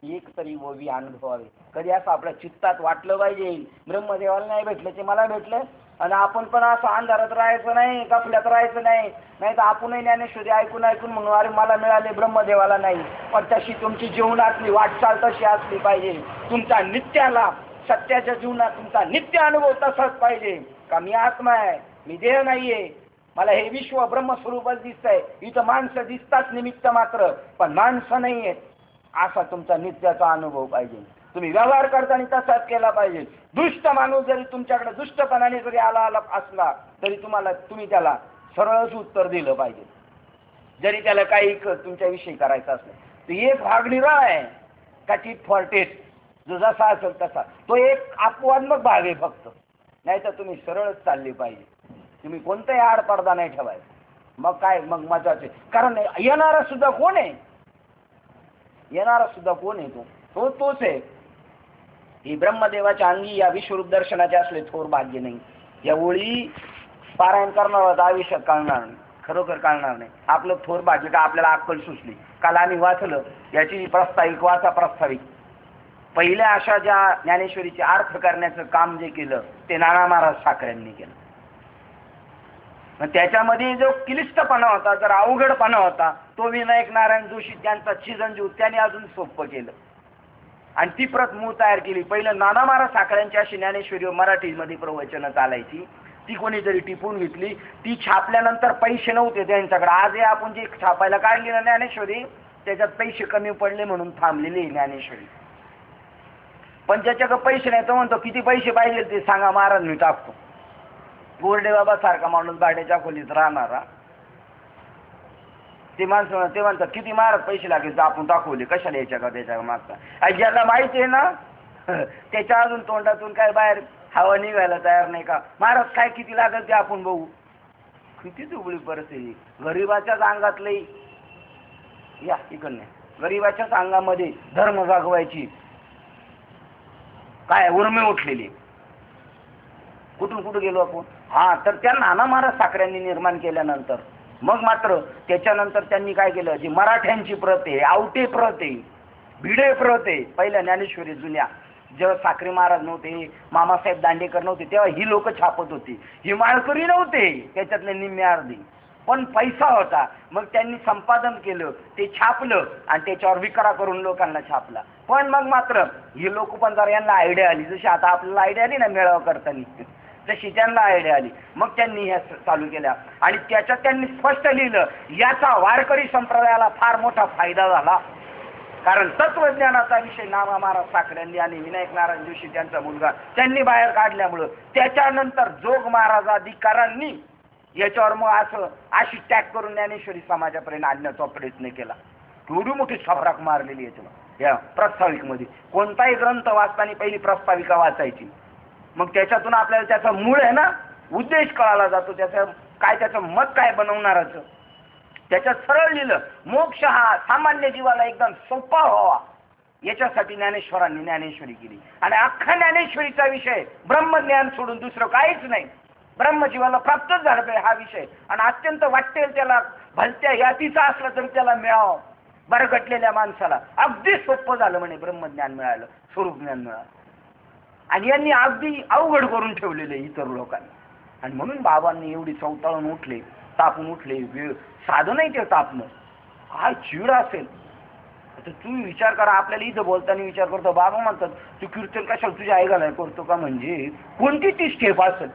एक तरी ओवी अनुभवावे. कधी असं आपल्या चित्तात वाटलं पाहिजे, ब्रह्मदेवाला नाही भेटलं ते मला भेटलं, आणि आपण पण असं अंधारात राहायचं नाही, गफल्यात राहायचं नाही. नाही तर आपणही ज्ञानेश्वरी ऐकून म्हणून अरे मला मिळाले, ब्रह्मदेवाला नाही. पण तशी तुमची जीवनातली वाटचाल तशी असली पाहिजे. तुमचा नित्याला सत्याच्या जीवनात तुमचा नित्य अनुभव तसाच पाहिजे का मी आत्मा आहे, मी देह नाहीये, मला हे विश्व ब्रह्मस्वरूपच दिसतंय. इथं माणसं दिसतात निमित्त मात्र, पण माणसं नाही आहेत, असा तुमचा नित्याचा अनुभव पाहिजे. तुम्ही व्यवहार करताना तसाच केला पाहिजे. दुष्ट माणूस जरी तुमच्याकडे दुष्टपणाने जरी आला असला तरी तुम्ही त्याला सरळच उत्तर दिलं पाहिजे. जरी त्याला काही तुमच्याविषयी करायचं असलं तर एक भाग निराळा आहे का टीट फॉर टेट, जो जसा असेल तसा, तो एक अपवादात्मक भाग आहे फक्त. नाही तर तुम्ही सरळच चालले पाहिजे. तुम्ही कोणताही आडपडदा नाही ठेवायचा. मग काय, मग मजाचे. कारण येणारा सुद्धा कोण आहे? तोच आहे. ही ब्रह्मदेवाच्या अंगी या विश्वरूप दर्शनाचे असले थोर भाग्य नाही. या ओळी पारायण करणार होता आयुष्यात कळणार नाही, खरोखर कळणार नाही. आपलं थोर भाग्य का आपल्याला अक्कल सुचली. काल आम्ही वाचलं याची प्रास्ताविक वाचा, प्रास्ताविक पहिल्या अशा ज्या ज्ञानेश्वरीचे अर्थ करण्याचं काम जे केलं ते नाना महाराज साखऱ्यांनी केलं. मग त्याच्यामध्ये जो क्लिष्टपणा होता, जर अवघडपणा होता, तो विनायक नारायण जोशी त्यांचा चिरंजीव त्याने अजून सोपं केलं आणि ती प्रत मूळ तयार केली. पहिलं नाना महाराज साखऱ्यांची अशी ज्ञानेश्वरी मराठीमध्ये प्रवचनं चालायची, ती कोणीतरी टिपून घेतली. ती छापल्यानंतर पैसे नव्हते त्यांच्याकडे. आजही आपण जी छापायला काढली ना ज्ञानेश्वरी, त्याच्यात पैसे कमी पडले म्हणून थांबलेली ज्ञानेश्वरी. पण ज्याच्याकडे पैसे नाही तो म्हणतो किती पैसे पाहिजे ते सांगा, महाराज मी टाकतो. गोरडे बाबा सारखा माणूस भाड्याच्या खोलीत राहणारा, ते म्हणतात किती महाराज पैसे लागेल तर आपण दाखवले, कशाला याच्या का त्याच्या मागता. आणि ज्याला माहिती आहे ना त्याच्या अजून तोंडातून काय बाहेर हवा निघायला तयार नाही का, महाराज काय किती लागेल ते आपण बघू. किती दुबळी परिस्थिती. गरिबाच्याच अंगातले या इकडने गरिबाच्याच अंगामध्ये धर्म जागवायची काय उर्मी उठलेली. कुठून कुठे गेलो आपण. हा तर त्या नाना महाराज साखऱ्यांनी निर्माण केल्यानंतर मग मात्र त्याच्यानंतर त्यांनी काय केलं, जी मराठ्यांची प्रत आहे, आवटे प्रत आहे, भिडे प्रत आहे, पहिल्या ज्ञानेश्वरी जुन्या जेव्हा साखरे महाराज नव्हते, मामासाहेब दांडेकर नव्हते, तेव्हा ही लोक छापत होती. ही माळकरी नव्हते त्याच्यातले निम्मे अर्धी, पण पैसा होता. मग त्यांनी संपादन केलं, ते छापलं आणि त्याच्यावर विक्रा करून लोकांना छापला. पण मग मात्र ही लोक पण जरा यांना आयडिया आली, जशी आता आपल्याला आयडिया आली ना मेळावा करताना, तशी त्यांना आयडिया आली. मग त्यांनी ह्या चालू केल्या आणि त्याच्यात त्यांनी स्पष्ट लिहिलं, याचा वारकरी संप्रदायाला फार मोठा फायदा झाला. कारण तत्वज्ञानाचा विषय नाना महाराज साखऱ्यांनी आणि विनायक नारायण जोशी त्यांचा मुलगा त्यांनी बाहेर काढल्यामुळं त्याच्यानंतर जोग महाराजाधिकारांनी याच्यावर मग असं अशी टॅग करून ज्ञानेश्वरी समाजापर्यंत आणण्याचा प्रयत्न केला. एवढी मोठी छापराक मारलेली याच्यावर या प्रास्ताविकमध्ये. कोणताही ग्रंथ वाचताना पहिली प्रास्ताविका वाचायची, मग त्याच्यातून आपल्याला त्याचा मूळ आहे ना उद्देश कळाला जातो, त्याचं काय, त्याचं मत काय बनवणाराचं. त्याच्यात सरळ लिहिलं, मोक्ष हा सामान्य जीवाला एकदम सोपा व्हावा याच्यासाठी ज्ञानेश्वरांनी ज्ञानेश्वरी केली. आणि अख्खा ज्ञानेश्वरीचा विषय ब्रह्मज्ञान सोडून दुसरं काहीच नाही, ब्रह्मजीवाला प्राप्तच झालं पाहिजे हा विषय. आणि अत्यंत वाटेल त्याला भलत्या यातीचा असला तरी त्याला मिळावं, बरगटलेल्या माणसाला अगदी सोपं झालं म्हणे ब्रह्मज्ञान मिळालं, स्वरूप ज्ञान मिळालं. आणि यांनी अगदी अवघड करून ठेवलेले इतर लोकांनी. आणि म्हणून बाबांनी एवढी चवताळून उठले, तापून उठले. साधं नाही ते तापणं, काय चिड असेल. आता तुम्ही विचार करा, आपल्याला इथं बोलताना विचार करतो, बाबा म्हणतात तू कीर्तन कशाला तुझ्या ऐकायला करतो का, म्हणजे कोणती ती स्टेप असेल.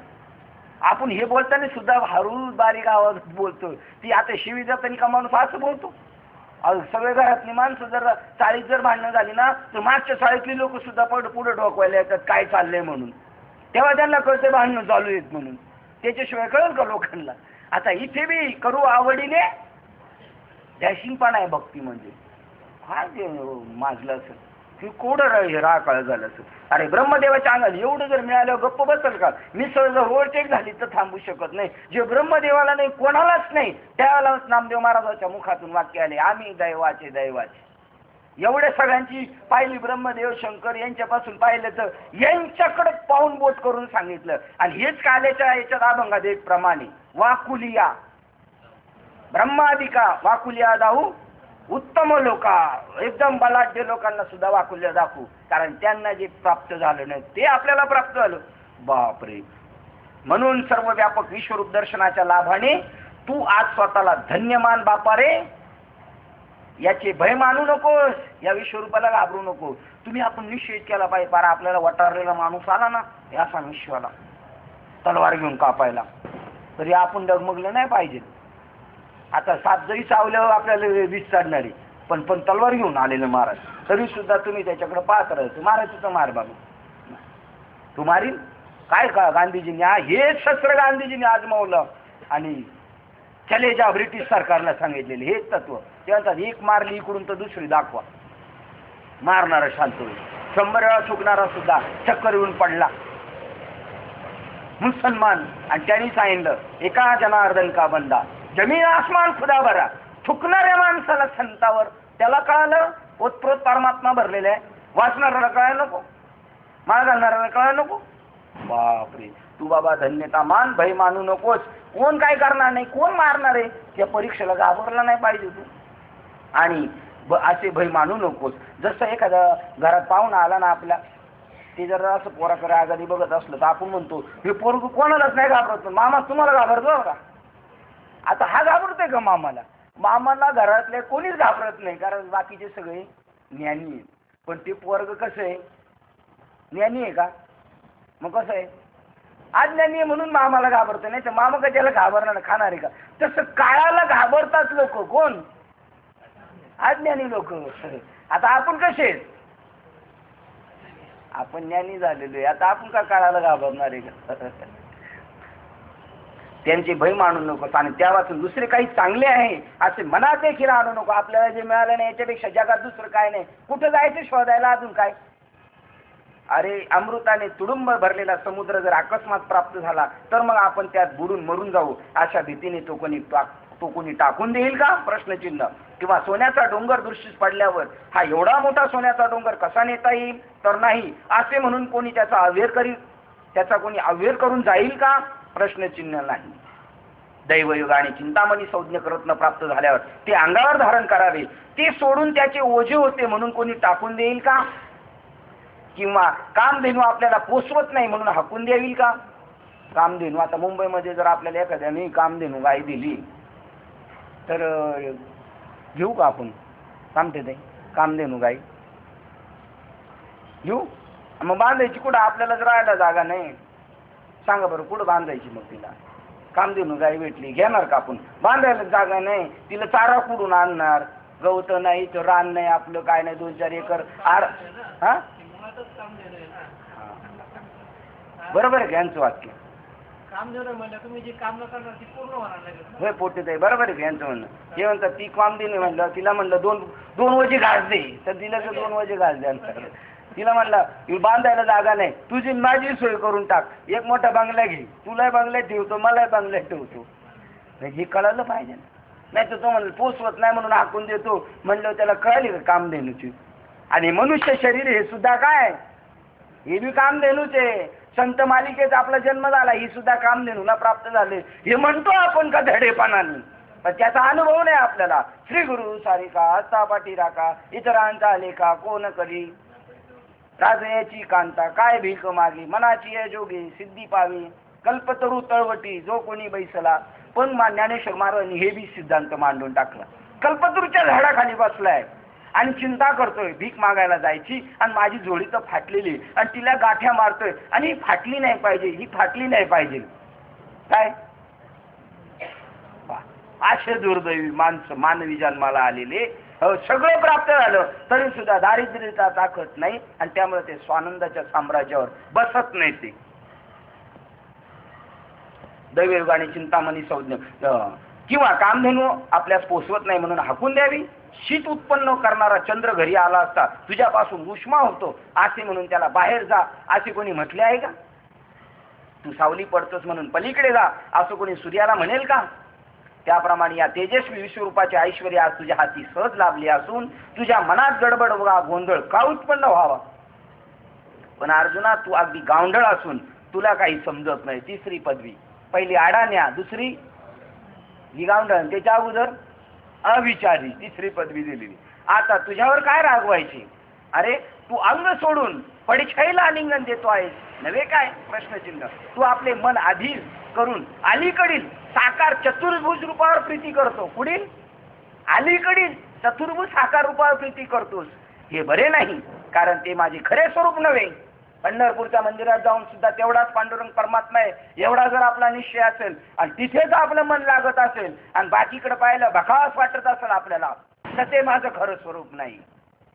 आपण हे बोलताना सुद्धा हळू बारीक आवाजात बोलतो. ती आता शिवी जाताना का माणूस असं बोलतो. सगळे घरातली माणसं जर चाळीत जर भांडणं झाली ना, तर मागच्या चाळीतली लोक सुद्धा पुढे ढोकवायला येतात काय चाललंय म्हणून. तेव्हा त्यांना कळतं भांडणं चालू आहेत म्हणून, त्याच्याशिवाय कळेल का लोकांना. आता इथे बी करू आवडीने डॅशिंगपणा आहे भक्ती म्हणजे. काय ते माजलं असेल की कोडं हे राकाळ झालं असेल. अरे ब्रह्मदेवाच्या अंगाला एवढं जर मिळालं गप्प बसल का. मिसळ जर ओव्हरटेक झाली तर थांबू शकत नाही. जे ब्रह्मदेवाला नाही कोणालाच नाही, त्यावेळेलाच नामदेव महाराजाच्या मुखातून वाक्य आले, आम्ही दैवाचे दैवाचे. एवढ्या सगळ्यांची पाहिली ब्रह्मदेव शंकर यांच्यापासून पाहिलं तर यांच्याकडे पाहून बोट करून सांगितलं. आणि हेच काल्याच्या याच्यात अभंगात एक प्रमाणे वाकुलिया ब्रह्मादिका वाकुलिया दाऊ उत्तम लोका, एकदम बलाढ्य लोकांना सुद्धा वाकुल्या दाखवू, कारण त्यांना जे प्राप्त झालं नाही ते आपल्याला प्राप्त झालं. बापरे. म्हणून सर्व व्यापक विश्वरूप दर्शनाच्या लाभाने तू आज स्वतःला धन्यमान बापा रे. याचे भय मानू नकोस, या विश्वरूपाला घाबरू नको. तुम्ही आपण निश्चित केला पाहिजे. पारा आपल्याला वटारलेला माणूस आला ना असा विश्वाला तलवार घेऊन कापायला, तरी आपण डगमगलं नाही पाहिजे. आता साप जरी चावल्यावर आपल्याला वीज चढणारी, पण तलवार घेऊन आलेलं महाराज, तरी सुद्धा तुम्ही त्याच्याकडे पाहत राहायचं. मारायचं तर मार बाबा, तू मारील काय का. गांधीजींनी हेच शस्त्र गांधीजींनी आजमावलं आणि चले जा ब्रिटिश सरकारला सांगितलेले हेच तत्व. ते म्हणतात एक मारली इकडून तर दुसरी दाखवा. मारणारा शांत होईल, 100 वेळा चुकणारा सुद्धा चक्कर येऊन पडला मुसलमान. आणि त्यांनी सांगितलं एका जनार्दन का बंदा जमीन आसमान खुदा भरा. थुकणाऱ्या माणसाला संतावर त्याला कळालं ओतप्रोत परमात्मा भरलेला आहे, वाचणाऱ्याला कळायला नको, माळ घालणाऱ्याला कळायला नको. बापरे. तू बाबा धन्यता मान, भय मानू नकोस. कोण काय करणार नाही, कोण मारणार आहे, त्या परीक्षेला घाबरला नाही पाहिजे तू. आणि असे भय मानू नकोस. जसं एखादा घरात पाहुणा आला ना आपला, ते जर असं पोराकडे आगादी बघत असलं तर आपण म्हणतो हे पोरग कोणालाच नाही घाबरत, मामा तुम्हाला घाबरतो का. आता हा घाबरतोय का मामाला. मामाला घरातले कोणीच घाबरत नाही, कारण बाकीचे सगळे ज्ञानी आहेत. पण ते पोरग कसं आहे, ज्ञानी आहे का. मग कसं आहे, अज्ञानी आहे म्हणून मामाला घाबरतो, नाही तर मामा का त्याला घाबरणार खाणार आहे का. तसं काळाला घाबरतात लोक, कोण अज्ञानी लोक. आता आपण कसे आहेत, आपण ज्ञानी झालेलो आहे, आता आपण का काळाला घाबरणार आहे का. त्यांचे भय मानू नकोस. आणि त्यापासून दुसरे काही चांगले आहे असे मनात देखील आणू नको. आपल्याला जे मिळालं नाही याच्यापेक्षा जगात दुसरं काय नाही. कुठं जायचं शोधायला, अजून काय अरे अमृताने तुडुंब भरलेला समुद्र जर अकस्मात प्राप्त झाला तर मग आपण त्यात बुडून मरून जाऊ अशा भीतीने तो कोणी टाकून देईल का, प्रश्नचिन्ह. किंवा सोन्याचा डोंगर दृष्टीस पडल्यावर हा एवढा मोठा सोन्याचा डोंगर कसा नेता येईल, तर नाही असे म्हणून कोणी त्याचा कोणी अव्यय करून जाईल का, प्रश्नचिन्ह नाही. दैवयोग आणि चिंतामणी संज्ञक रत्न प्राप्त झाल्यावर ते अंगावर धारण करावे, ते सोडून त्याचे ओझे होते म्हणून कोणी टाकून देईल का. किंवा कामधेनू आपल्याला पोसवत नाही म्हणून हाकून द्यावी का. कामधेनू आता मुंबईमध्ये जर आपल्याला एखाद्याने कामधेनू गाय दिली तर घेऊ का आपण, कामते ते कामधेनू गाय घेऊ. मग बांधायची कुठं, आपल्यालाच राहायला जागा नाही, सांगा बरं कुठं बांधायची. मग तिला कामधेनू गाय भेटली, घेणार का आपण, बांधायला जागा नाही, तिला चारा कुठून आणणार, गवत नाही तर रान नाही आपलं, काय नाही, 2-4 एकर हा बरोबर आहे यांचं वाक्य. होय पोटीत आहे, बरोबर आहे यांचं म्हणणं. हे म्हणतात ती कामधेनू म्हणलं, तिला म्हणलं दोन वजे घास दे, तर तिला 2 वजे घास द्या. तिला म्हणलं बांधायला जागा नाही, तुझी माझी सोय करून टाक, एक मोठा बंगला घे, तुलाही बंगल्यात ठेवतो मलाही बंगल्यात ठेवतो. हे कळालं पाहिजे ना. नाही तर तो म्हणलं पोचवत नाही म्हणून हाकून देतो, म्हणलं त्याला कळली का कामधेनूची. आणि मनुष्य शरीर हे सुद्धा काय, हे बी कामधेनूच आहे. संत मालिकेचा आपला जन्म झाला, ही सुद्धा कामधेनूला प्राप्त झाले, हे म्हणतो आपण का धडेपणाने, पण त्याचा अनुभव नाही आपल्याला. श्री गुरु सारिका हस्ता पाठी राखा, इतरांचा लेखा कोण करी, राजयाची कांता काय भीक मागी, मनाची आहे जोगी सिद्धी पावी, कल्पतरू तळवटी जो कोणी बैसला. पण ज्ञानेश्वर महाराजांनी हे बी सिद्धांत मांडून टाकला. कल्पतरूच्या झाडाखाली बसलाय आणि चिंता करतोय भीक मागायला जायची, आणि माझी जोडी तर फाटलेली आणि तिला गाठ्या मारतोय, आणि ही फाटली नाही पाहिजे, ही फाटली नाही पाहिजे. काय असे दुर्दैवी माणसं मानवी जन्माला आलेले, सगळं प्राप्त झालं तरी सुद्धा दारिद्र्याचा ताकद नाही, आणि त्यामुळे ते स्वानंदाच्या साम्राज्यावर बसत नाही. ते दैवयोग आणि चिंतामणी संज्ञ. किंवा कामधेनू आपल्यास पोसवत नाही म्हणून हाकून द्यावी. शीत उत्पन्न करणारा चंद्र घरी आला असता तुझ्यापासून उष्मा होतो असे म्हणून त्याला बाहेर जा असे कोणी म्हटले आहे का. तू सावली पडतोस म्हणून पलीकडे जा असं कोणी सूर्याला म्हणेल का. त्याप्रमाणे या तेजस्वी विश्वरूपाचे ऐश्वर्य आज तुझ्या हाती सहज लाभले असून तुझ्या मनात गडबड वा गोंधळ का उत्पन्न व्हावा. पण अर्जुना तू अगदी गावंढळ असून तुला काही समजत नाही. 3री पदवी, पहिली अडाण्या, 2री ही गावंढळ, त्याच्या अगोदर अविचारी, 3री पदवी दिलेली. आता तुझ्यावर काय रागवायची. अरे तू अंग सोडून पडछाईला आलिंगन देतो आहेस नव्हे काय, प्रश्नचिन्ह. तू आपले मन अधीर करून अलीकडील साकार चतुर्भुज रूपावर प्रीती करतो. पुढील अलीकडील चतुर्भुज साकार रूपावर प्रीती करतोस. हे बरे नाही, कारण ते माझे खरे स्वरूप नव्हे. पंढरपूरच्या मंदिरात जाऊन सुद्धा तेवढाच पांडुरंग परमात्मा आहे एवढा जर आपला निश्चय असेल आणि तिथेच आपलं मन लागत असेल आणि बाकीकडे पाहायला भकास वाटत असेल आपल्याला, तर ते माझं खरं स्वरूप नाही.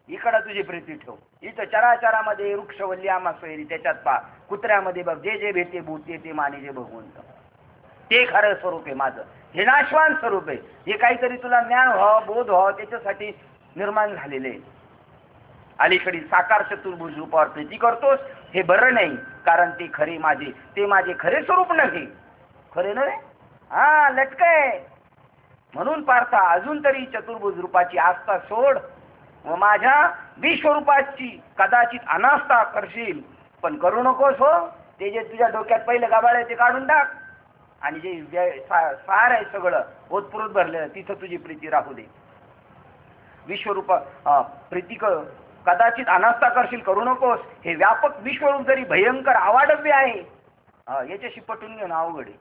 इकडं तुझी प्रीती ठेव. इथं चराचरामध्ये वृक्षवल्ली आम्हा सोयरी, त्याच्यात पा कुत्र्यामध्ये बघ जे जे भेटे भूते ते माने जे भगवंत, ते खरं स्वरूप आहे माझं. हे नाशवान स्वरूप आहे. हे काहीतरी तुला ज्ञान व्हावं, बोध व्हावं त्याच्यासाठी निर्माण झालेले. अलीकडील साकार चतुर्भुज रूपावर प्रीती करतोस हे बरं नाही, कारण ते खरे माझे, ते माझे खरे स्वरूप नव्हे. खरे नव्हे, हा लटकय. म्हणून पार्था अजून तरी चतुर्भुज रूपाची आस्था सोड व माझ्या विश्वरूपाची कदाचित अनास्था करशील, पण करू नकोस हो. ते जे तुझ्या डोक्यात पहिलं गाभाळ आहे ते काढून टाक, आणि जे सार आहे सगळं ओतप्रोत भरलेलं तिथं तुझी प्रीती राहू दे. विश्वरूप प्रीती कदाचित अनास्था करशील, करू नकोस. हे व्यापक विश्वरूप जरी भयंकर अवाढव्य आहे, याच्याशी पटून घेणं अवघड आहे.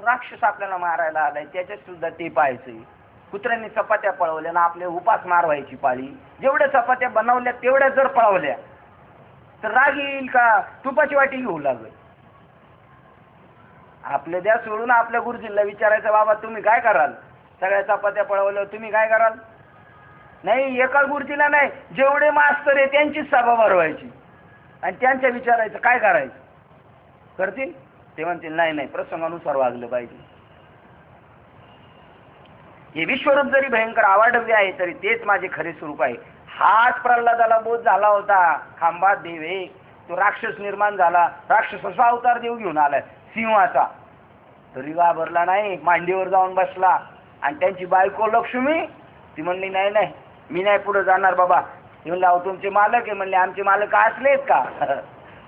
राक्षस आपल्याला मारायला आलाय त्याच्यात सुद्धा ते पाहायचंय. कुत्र्यांनी चपात्या पळवल्या ना आपले उपास मारवायची पाळी. जेवढ्या चपात्या बनवल्या तेवढ्या जर पळवल्या तर राग येईल का, तुपाची वाटी घेऊ लागेल. आपल्या द्या सोडून आपल्या गुरुजींना विचारायचं, बाबा तुम्ही काय कराल, सगळ्या चपात्या पळवल्या तुम्ही काय कराल. नाही, एका गुरुजीला नाही, जेवढे मास्तर आहे त्यांचीच सभा भरवायची आणि त्यांच्या विचारायचं काय करायचं. करतील ते म्हणतील नाही नाही प्रसंगानुसार वागलं पाहिजे. हे विश्वरूप जरी भयंकर अवाढव्य आहे तरी तेच माझे खरे स्वरूप आहे. हाच प्रल्हादाला बोध झाला होता. खांबात देव एक, तो राक्षस निर्माण झाला, राक्षसाचा अवतार देव घेऊन आलाय सिंहाचा, तरी घाबरला नाही, मांडीवर जाऊन बसला. आणि त्यांची बायको लक्ष्मी ती म्हणली नाही नाही मी नाही पुढे जाणार बाबा. म्हणलं अहो तुमचे मालक आहे. म्हणले आमचे मालक असलेत का?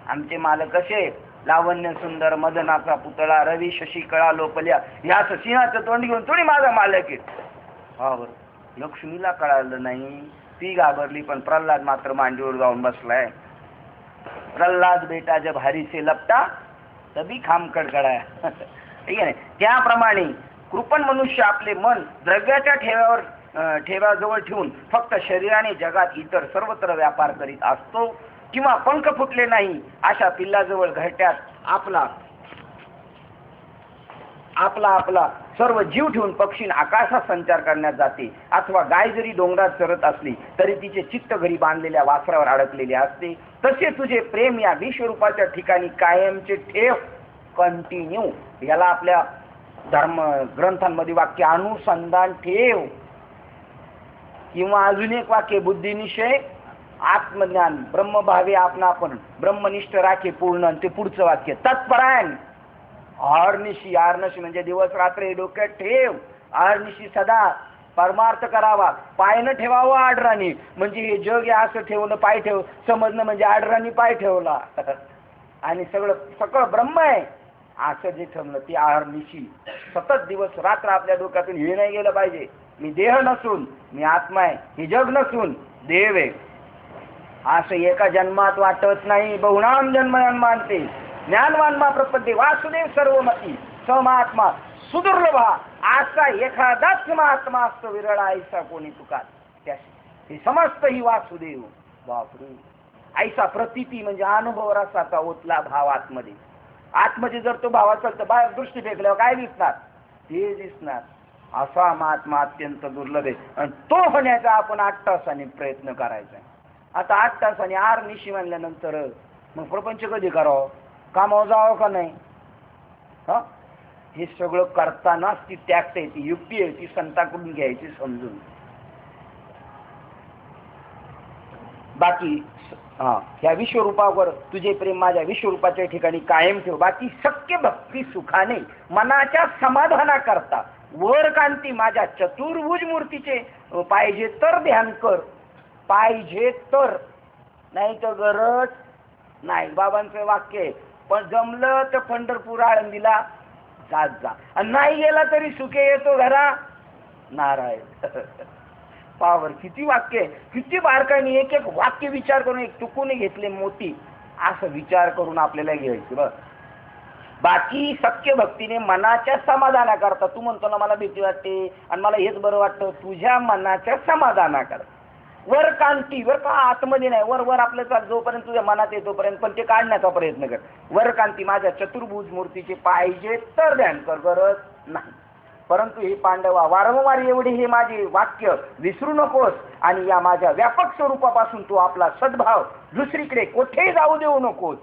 आमचे मालक कसे? लावण्य सुंदर मदनाचा पुतळा रवी शशी कळा लोपल्या या सिंहाचं तोंड घेऊन थोडी माझा मालक आहे. हा बरं. लक्ष्मीला कळालं नाही, ती घाबरली, पण प्रल्हाद मात्र मांडीवर जाऊन बसलाय. प्रल्हाद बेटा जब हरी से लपटा तभी खाम कडकडाया. ठीक आहे. त्याप्रमाणे कृपण मनुष्य आपले मन द्रव्याच्या ठेव्याजवळ ठेवून फक्त शरीराने जगात इतर सर्वत्र व्यापार करीत असतो, किंवा पंख फुटले नाही अशा पिल्लाजवळ घरट्यात आपला सर्व जीव ठेवून पक्षी आकाशात संचार करण्यात जाते. अथवा गाय जरी डोंगरात चरत असली तरी तिचे चित्त घरी बांधलेल्या वासरावर अडकलेले असते. तसे तुझे प्रेम या विश्वरूपाच्या ठिकाणी कायमचे ठेव, कंटिन्यू. याला आपल्या धर्म ग्रंथांमध्ये वाक्य अनुसंधान ठेव, किंवा अजून एक वाक्य बुद्धिनिश्चय आत्मज्ञान ब्रह्मभावे आपणापण ब्रह्मनिष्ठ राखे पूर्ण. ते पुढचं वाक्य तत्परायण आरनिशी. आरनिशी म्हणजे दिवस रात्र डोक्यात ठेव. आरनिशी सदा परमार्थ करावा. पाय न ठेवावा आडराणी, म्हणजे हे जग आहे असं ठेवलं पाय ठेव समजणं म्हणजे आडराणी पाय ठेवला. आणि सगळं ब्रह्म आहे असं जे ठेवलं ती आरनिशी. सतत दिवस रात्र आपल्या डोक्यातून हे नाही गेलं पाहिजे मी देह नसून मी आत्मा आहे, हे जग नसून देव आहे. असं एका जन्मात वाटत नाही, बहुनाम जन्म मानते. ज्ञानवान मा प्रपद्ये वासुदेव सर्वमती समात्मा सुदुर्लभा. असा एखादाच महात्मा असतो विरळा, ऐसा कोणी तुका हे समस्त ही वासुदेव. बापरे. ऐसा प्रतीती म्हणजे अनुभव रसाचा ओतला भाव आतमध्ये. आतमध्ये जर तो भाव असेल तर बाहेर दृष्टी फेकल्यावर काय दिसणार? ते दिसणार. असा महात्मा अत्यंत दुर्लभ आहे, आणि तो होण्याचा आपण 8 तासांनी प्रयत्न करायचा. आता 8 तासांनी आरनिशी म्हणल्यानंतर मग प्रपंच कधी करावं? कामावर जावं का नाही? हा, हे सगळं करतानाच ती त्याग आहे, ती युक्ती आहे, ती संतांकडून घ्यायची समजून. बाकी ह्या विश्वरूपावर तुझे प्रेम माझ्या विश्वरूपाच्या ठिकाणी कायम ठेव. बाकी शक्य भक्ती सुखाने मनाच्या समाधाना करता वर कांती माझ्या चतुर्भुज मूर्तीचे पाहिजे तर ध्यान कर. पाहिजे तर, नाही तर गरज नाही. बाबांचं वाक्य आहे. पण जमलं तर पंढरपूर आळंदीला जात जा, आणि नाही गेला तरी सुखे येतो घरा नारायण. पावर किती वाक्य आहे, किती बारकाईने एक एक वाक्य विचार करून, एक तुकून घेतले मोती असं विचार करून आपल्याला घ्यायचं. बस बाकी शक्य भक्तीने मनाच्या समाधाना करता. तू म्हणतो ना मला भीती वाटते आणि मला हेच बरं वाटतं, तुझ्या मनाच्या समाधाना कर. वर कांती, वर का आतमध्ये नाही, वर वर आपलं चाल जोपर्यंत तुझ्या मनात येतोपर्यंत, पण ते काढण्याचा प्रयत्न कर. वर कांती माझ्या चतुर्भुज मूर्तीचे पाहिजे तर ध्यान कर, गरज नाही. परंतु हे पांडवा वारंवार एवढे हे माझे वाक्य विसरू नकोस, आणि या माझ्या व्यापक स्वरूपापासून तू आपला सद्भाव दुसरीकडे कुठेही जाऊ देऊ नकोस.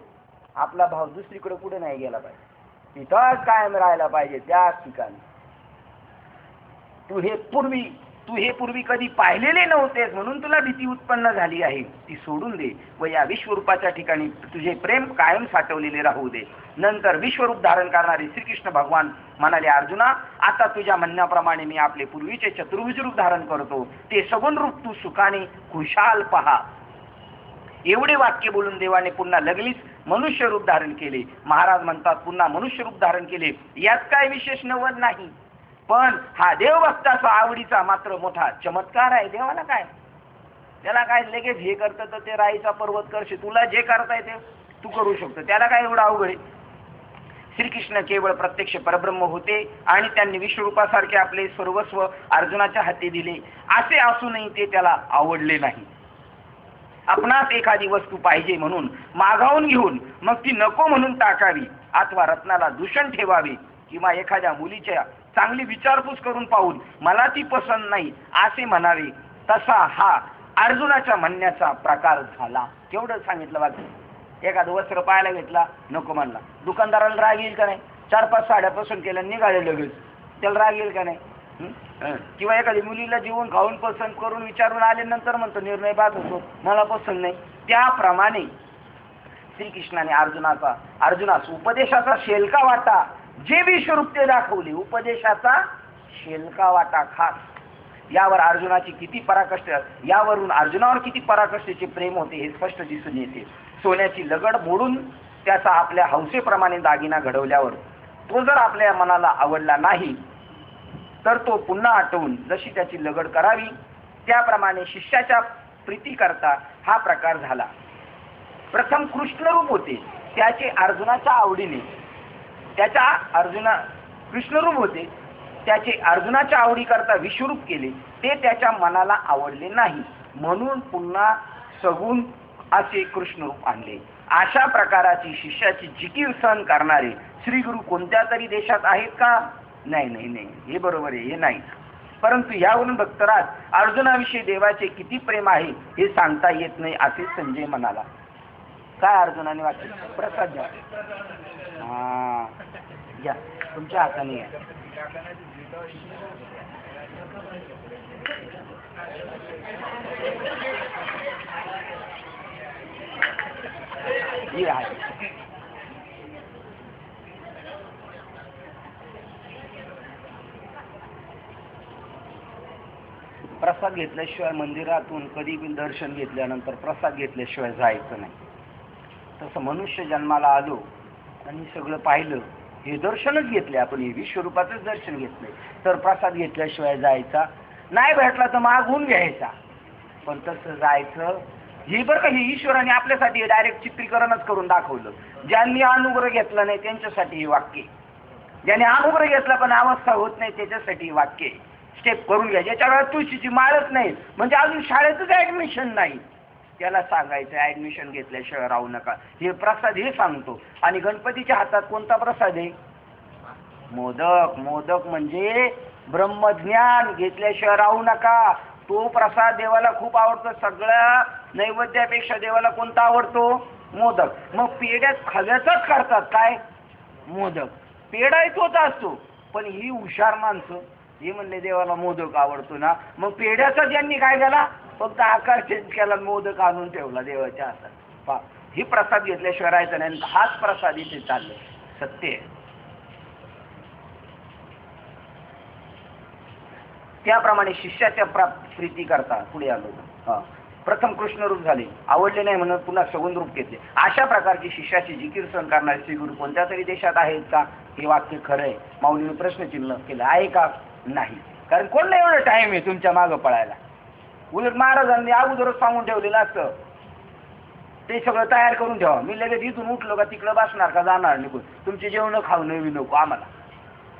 आपला भाव दुसरीकडे कुठे नाही गेला पाहिजे, तिथंच कायम राहायला पाहिजे त्याच ठिकाणी. तू हे पूर्वी कधी पाहिलेले नव्हतेस, म्हणून तुला भीती उत्पन्न झाली आहे. ती सोडून दे व या विश्वरूपाच्या ठिकाणी तुझे प्रेम कायम साठवलेले राहू दे. नंतर विश्वरूप धारण करणारे श्रीकृष्ण भगवान म्हणाले, अर्जुना आता तुझ्या म्हणण्याप्रमाणे मी आपले पूर्वीचे चतुर्भुज रूप धारण करतो, ते सगुण रूप तू सुखाने खुशाल पहा. एवढे वाक्य बोलून देवाने पुन्हा लगेच मनुष्य रूप धारण केले. महाराज म्हणतात पुन्हा मनुष्य रूप धारण केले, यात काय विशेष नवल नाही. पण हा देवभक्ताचा आवडीचा मात्र मोठा चमत्कार आहे. देवाला काय, त्याला काय लगेच हे करतं तर ते राईचा पर्वत करશે, तुला जे करता येते तू करू शकतो, त्याला काय एवढं अवघड आहे. श्रीकृष्ण केवळ प्रत्यक्ष परब्रह्म होते आणि त्यांनी विश्वरूपासारखे आपले सर्वस्व अर्जुनाच्या हाती दिले. असे असूनही ते त्याला आवडले नाही. आपणास एखादी वस्तू पाहिजे म्हणून मागावून घेऊन मग ती नको म्हणून टाकावी, अथवा रत्नाला दूषण ठेवावे, किंवा एखाद्या मुलीच्या चांगली विचारपूस करून पाहून मला ती पसंत नाही असे म्हणावे, तसा हा अर्जुनाच्या म्हणण्याचा प्रकार झाला. केवढं सांगितलं बाकी. एखादं वस्त्र पाहायला घेतला, नको म्हणला. दुकानदाराला राग येईल का नाही? 4-5 साड्या पसंत केल्या, निघाले लगेच, त्याला राग येईल का नाही? किंवा एखादी मुलीला जीवन खाऊन पसंत करून विचारून आल्यानंतर म्हणतो निर्णय बाद होतो, मला पसंत नाही. त्याप्रमाणे श्रीकृष्णाने अर्जुनास उपदेशाचा शेलका वाटा जे विश्वरूप ते दाखवले, उपदेशाचा शेलका वाटा खास. यावर अर्जुनाची किती पराकष्ट, यावरून अर्जुनावर किती पराकष्टेचे प्रेम होते हे स्पष्ट दिसून येते. सोन्याची लगड मोडून त्याचा आपल्या हौसेप्रमाणे दागिना घडवल्यावर तो जर आपल्या मनाला आवडला नाही तर तो पुन्हा आठवून जशी त्याची लगड करावी त्याप्रमाणे शिष्याच्या प्रीती करता हा प्रकार झाला. प्रथम कृष्णरूप होते, त्याचे अर्जुनाच्या आवडीने कृष्णरूप होते, त्याचे अर्जुनाच्या आवडी करता विश्वरूप केले, ते त्याच्या मनाला आवडले नाही, म्हणून पुन्हा सगुण असे कृष्णरूप आणले. अशा प्रकाराची शिष्याची जिकीर सहन करणारे श्रीगुरु कोणत्या तरी देशात आहेत का? नाही, हे बरोबर आहे, हे नाही. परंतु यावरून भक्तराज अर्जुनाविषयी देवाचे किती प्रेम आहे हे सांगता येत नाही असे संजय म्हणाला. काय अर्जुनाने वाटले? प्रसाद द्या. या तुमच्या हाताने या. ही आहे. प्रसाद घेतल्याशिवाय मंदिरातून कधी बी दर्शन घेतल्यानंतर प्रसाद घेतल्याशिवाय जायचं नाही. तसं मनुष्य जन्माला आलो आणि सगळं पाहिलं, हे दर्शनच घेतले आपण, हे विश्वरूपाचंच दर्शन घेतलंय, तर प्रसाद घेतल्याशिवाय जायचा नाही. भेटला तर मागून घ्यायचा, पण तसं जायचं. ही बरं का, ही ईश्वराने आपल्यासाठी डायरेक्ट चित्रीकरणच करून दाखवलं. ज्यांनी अनुग्रह घेतला नाही त्यांच्यासाठी ही वाक्य, ज्याने अनुग्रह घेतला पण अवस्था होत नाही त्याच्यासाठी ही वाक्य. स्टेप करून घ्या. ज्याच्या वेळेस तुळशीची माळच नाही म्हणजे अजून शाळेतच ऍडमिशन नाही, त्याला सांगायचं ऍडमिशन घेतल्याशिवाय राहू नका. हे प्रसाद हे सांगतो. आणि गणपतीच्या हातात कोणता प्रसाद आहे? मोदक. मोदक म्हणजे ब्रह्मज्ञान. घेतल्याशिवाय राहू नका. तो प्रसाद देवाला खूप आवडतो. सगळ्या नैवेद्यापेक्षा देवाला कोणता आवडतो? मोदक. मग पेढ्यात खव्याचाच करतात काय? मोदक. पेढा तोच असतो, पण ही हुशार माणसं हे म्हणले देवाला मोदक आवडतो ना, मग पेढ्याचा ज्यांनी काय केला, फक्त आकार चेंज केला, मोदक आणून ठेवला देवाच्या हातात. ही प्रसाद घेतल्याशिवाय राहायचं नाही. हाच प्रसाद इथे चाललं. सत्य आहे. त्याप्रमाणे शिष्याच्या प्रीती करता पुढे आलो. प्रथम कृष्णरूप झाले, आवडले नाही म्हणून पुन्हा सगुण रूप घेतले. अशा प्रकारची शिष्याची जिकीर सहन करणारे श्रीगुरु कोणत्या तरी देशात आहेत का? हे वाक्य खरं आहे. माऊलीने प्रश्नचिन्ह केलं आहे का? नाही. कारण कोण नाही एवढं टाइम आहे तुमच्या मागं पळायला. उलट महाराजांनी अगोदरच सांगून ठेवलेलं असतं, ते सगळं तयार करून ठेवा. मी लगेच इथून उठलो का तिकडं बसणार का जाणार निघून, तुमचे जेवण खाऊ नवी नको आम्हाला,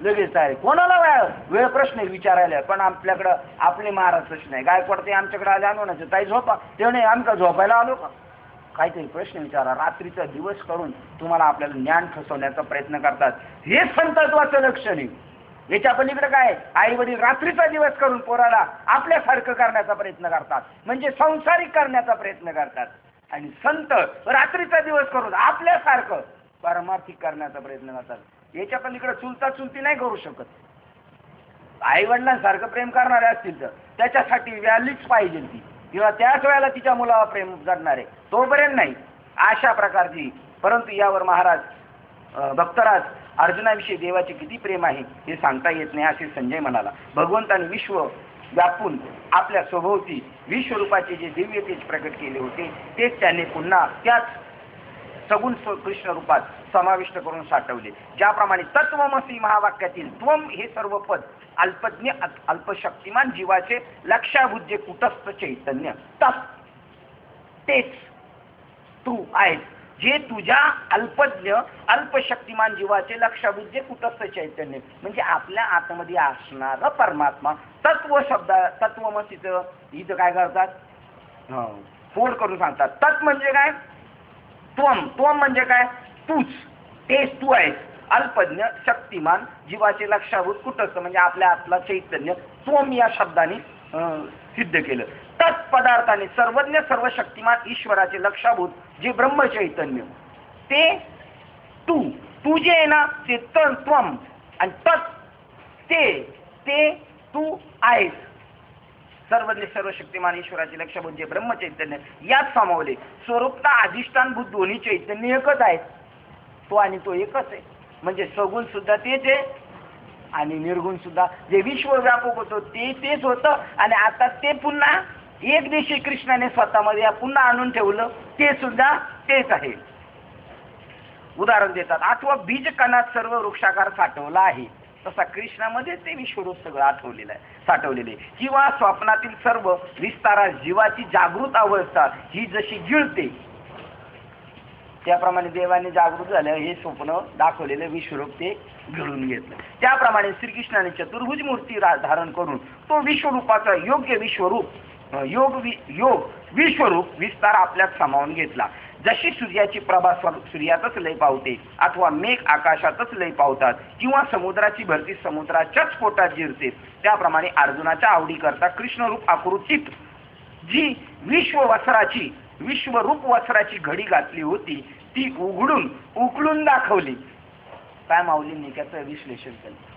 लगेच तयारी. कोणाला वेळ प्रश्न विचारायला, पण आपल्याकडं आपले महाराज प्रश्न आहे. गायकवाड ते आमच्याकडे आले आणून ताई झोपा, ते नाही आम्ही का झोपायला आलो का? काहीतरी प्रश्न विचारा. रात्रीचा दिवस करून तुम्हाला आपल्याला ज्ञान फसवण्याचा प्रयत्न करतात. हे संतत्वाचं लक्षण आहे. याच्या पलीकडे काय? आई वडील रात्रीचा दिवस करून पोराला आपल्यासारखं करण्याचा प्रयत्न करतात, म्हणजे संसारिक करण्याचा प्रयत्न करतात. आणि संत रात्रीचा दिवस करून आपल्यासारखं पारमार्थिक करण्याचा प्रयत्न करतात. याच्या पलीकडे चुलता चुलती नाही करू शकत. आई वडिलांसारखं प्रेम करणारे असतील तर त्याच्यासाठी व्हॅलीच पाहिजे ती, किंवा त्याच वेळेला तिच्या मुलावर प्रेम करणारे, तोपर्यंत नाही. अशा प्रकारची. परंतु यावर महाराज भक्तराज अर्जुनाविषयी देवाचे किती प्रेम आहे हे सांगता येत नाही असे संजय म्हणाला. भगवंताने विश्व व्यापून आपल्या स्वभोवती विश्वरूपाचे जे दिव्य तेज प्रकट केले होते तेच त्याने पुन्हा त्याच सगुण कृष्ण रूपात समाविष्ट करून साठवले. ज्याप्रमाणे तत्वमसी महावाक्यातील त्वम हे सर्व पद अल्पज्ञ अल्पशक्तिमान जीवाचे लक्षाभूत जे कुटस्थ चैतन्य तत् तेच तू आहेस, जे तुझ्या अल्पज्ञ अल्पशक्तिमान जीवाचे लक्षाभूत जे कुटस्थ चैतन्य म्हणजे आपल्या आतमध्ये असणारा परमात्मा. तत्व शब्द तत्वमसीचं इथं काय करतात? फोड करून सांगतात. तत् म्हणजे काय? त्वम. त्वम म्हणजे काय? तूच. तेच तू आहेस. अल्पज्ञ शक्तिमान जीवाचे लक्षाभूत कुटस्थ म्हणजे आपल्या आतला चैतन्य त्वम या शब्दाने सिद्ध केलं. तत्पदार्थाने सर्वज्ञ सर्वशक्तिमान ईश्वराचे लक्षाभूत जे ब्रह्मचैतन्य ते तू. तू जे आहे ना ते त्वम आणि तत् ते तू आहेस. सर्वज्ञ सर्वशक्तिमान ईश्वराचे लक्षबोध जे ब्रह्मचैतन्य यात सामावले. स्वरूपता अधिष्ठान बुद्ध दोन्ही चैतन्य एकच आहेत. तो आणि तो एकच आहे. म्हणजे सगुण सुद्धा तेच आहे आणि निर्गुण सुद्धा. जे विश्व व्यापक होतं ते तेच होतं आणि आता ते पुन्हा एक दिवशी कृष्णाने स्वतःमध्ये पुन्हा आणून ठेवलं ते सुद्धा तेच आहे. उदाहरण देतात. अथवा बीज कणात सर्व वृक्षाकार साठवला आहे तसा कृष्णामध्ये ते विश्वरूप सगळं आठवलेलं आहे, साठवलेले. किंवा स्वप्नातील सर्व विस्तारात जीवाची जागृत अवस्था ही जशी गिळते त्याप्रमाणे देवाने जागृत झालं हे स्वप्न दाखवलेलं विश्वरूप ते गिळून घेतलं. त्याप्रमाणे श्रीकृष्णाने चतुर्भुज मूर्ती धारण करून तो विश्वरूपाचा योग्य विश्वरूप योग विश्वरूप विस्तार आपल्यात सामावून घेतला. जशी सूर्याची प्रभा सूर्यातच लय पावते अथवा मेघ आकाशातच लय पावतात किंवा समुद्राची भरती समुद्राच्याच पोटात जिरते त्याप्रमाणे अर्जुनाच्या आवडीकरता कृष्णरूप आकृतीत जी विश्वरूप वस्त्राची घडी घातली होती ती उघडून दाखवली. काय माऊलींनी त्याचं विश्लेषण केलं.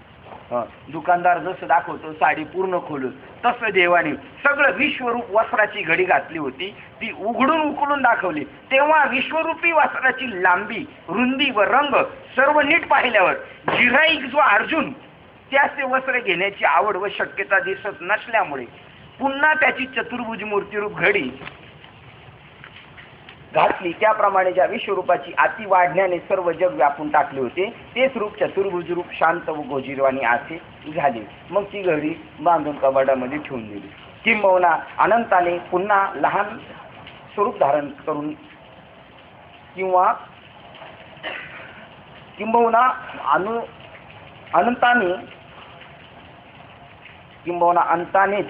दुकानदार जसं दाखवतो साडी पूर्ण खोलून तसं देवाने सगळं विश्वरूप वस्त्राची घडी घातली होती ती उघडून दाखवली. तेव्हा विश्वरूपी वस्त्राची लांबी रुंदी व रंग सर्व नीट पाहिल्यावर जिराईक जो अर्जुन त्याचे वस्त्र घेण्याची आवड व शक्यता दिसत नसल्यामुळे पुन्हा त्याची चतुर्भुज मूर्तीरूप घडी घातली. त्याप्रमाणे ज्या विश्वरूपाची अति वाढण्याने सर्व जग व्यापून टाकले होते तेच रूप चतुर्भुज रूप शांत व गोजीरवाणी असे झाले. मग ती घडी बांधून कपाटामध्ये ठेवून दिली. किंबहुना अनंताने पुन्हा लहान स्वरूप धारण करून किंबहुना अनंतानेच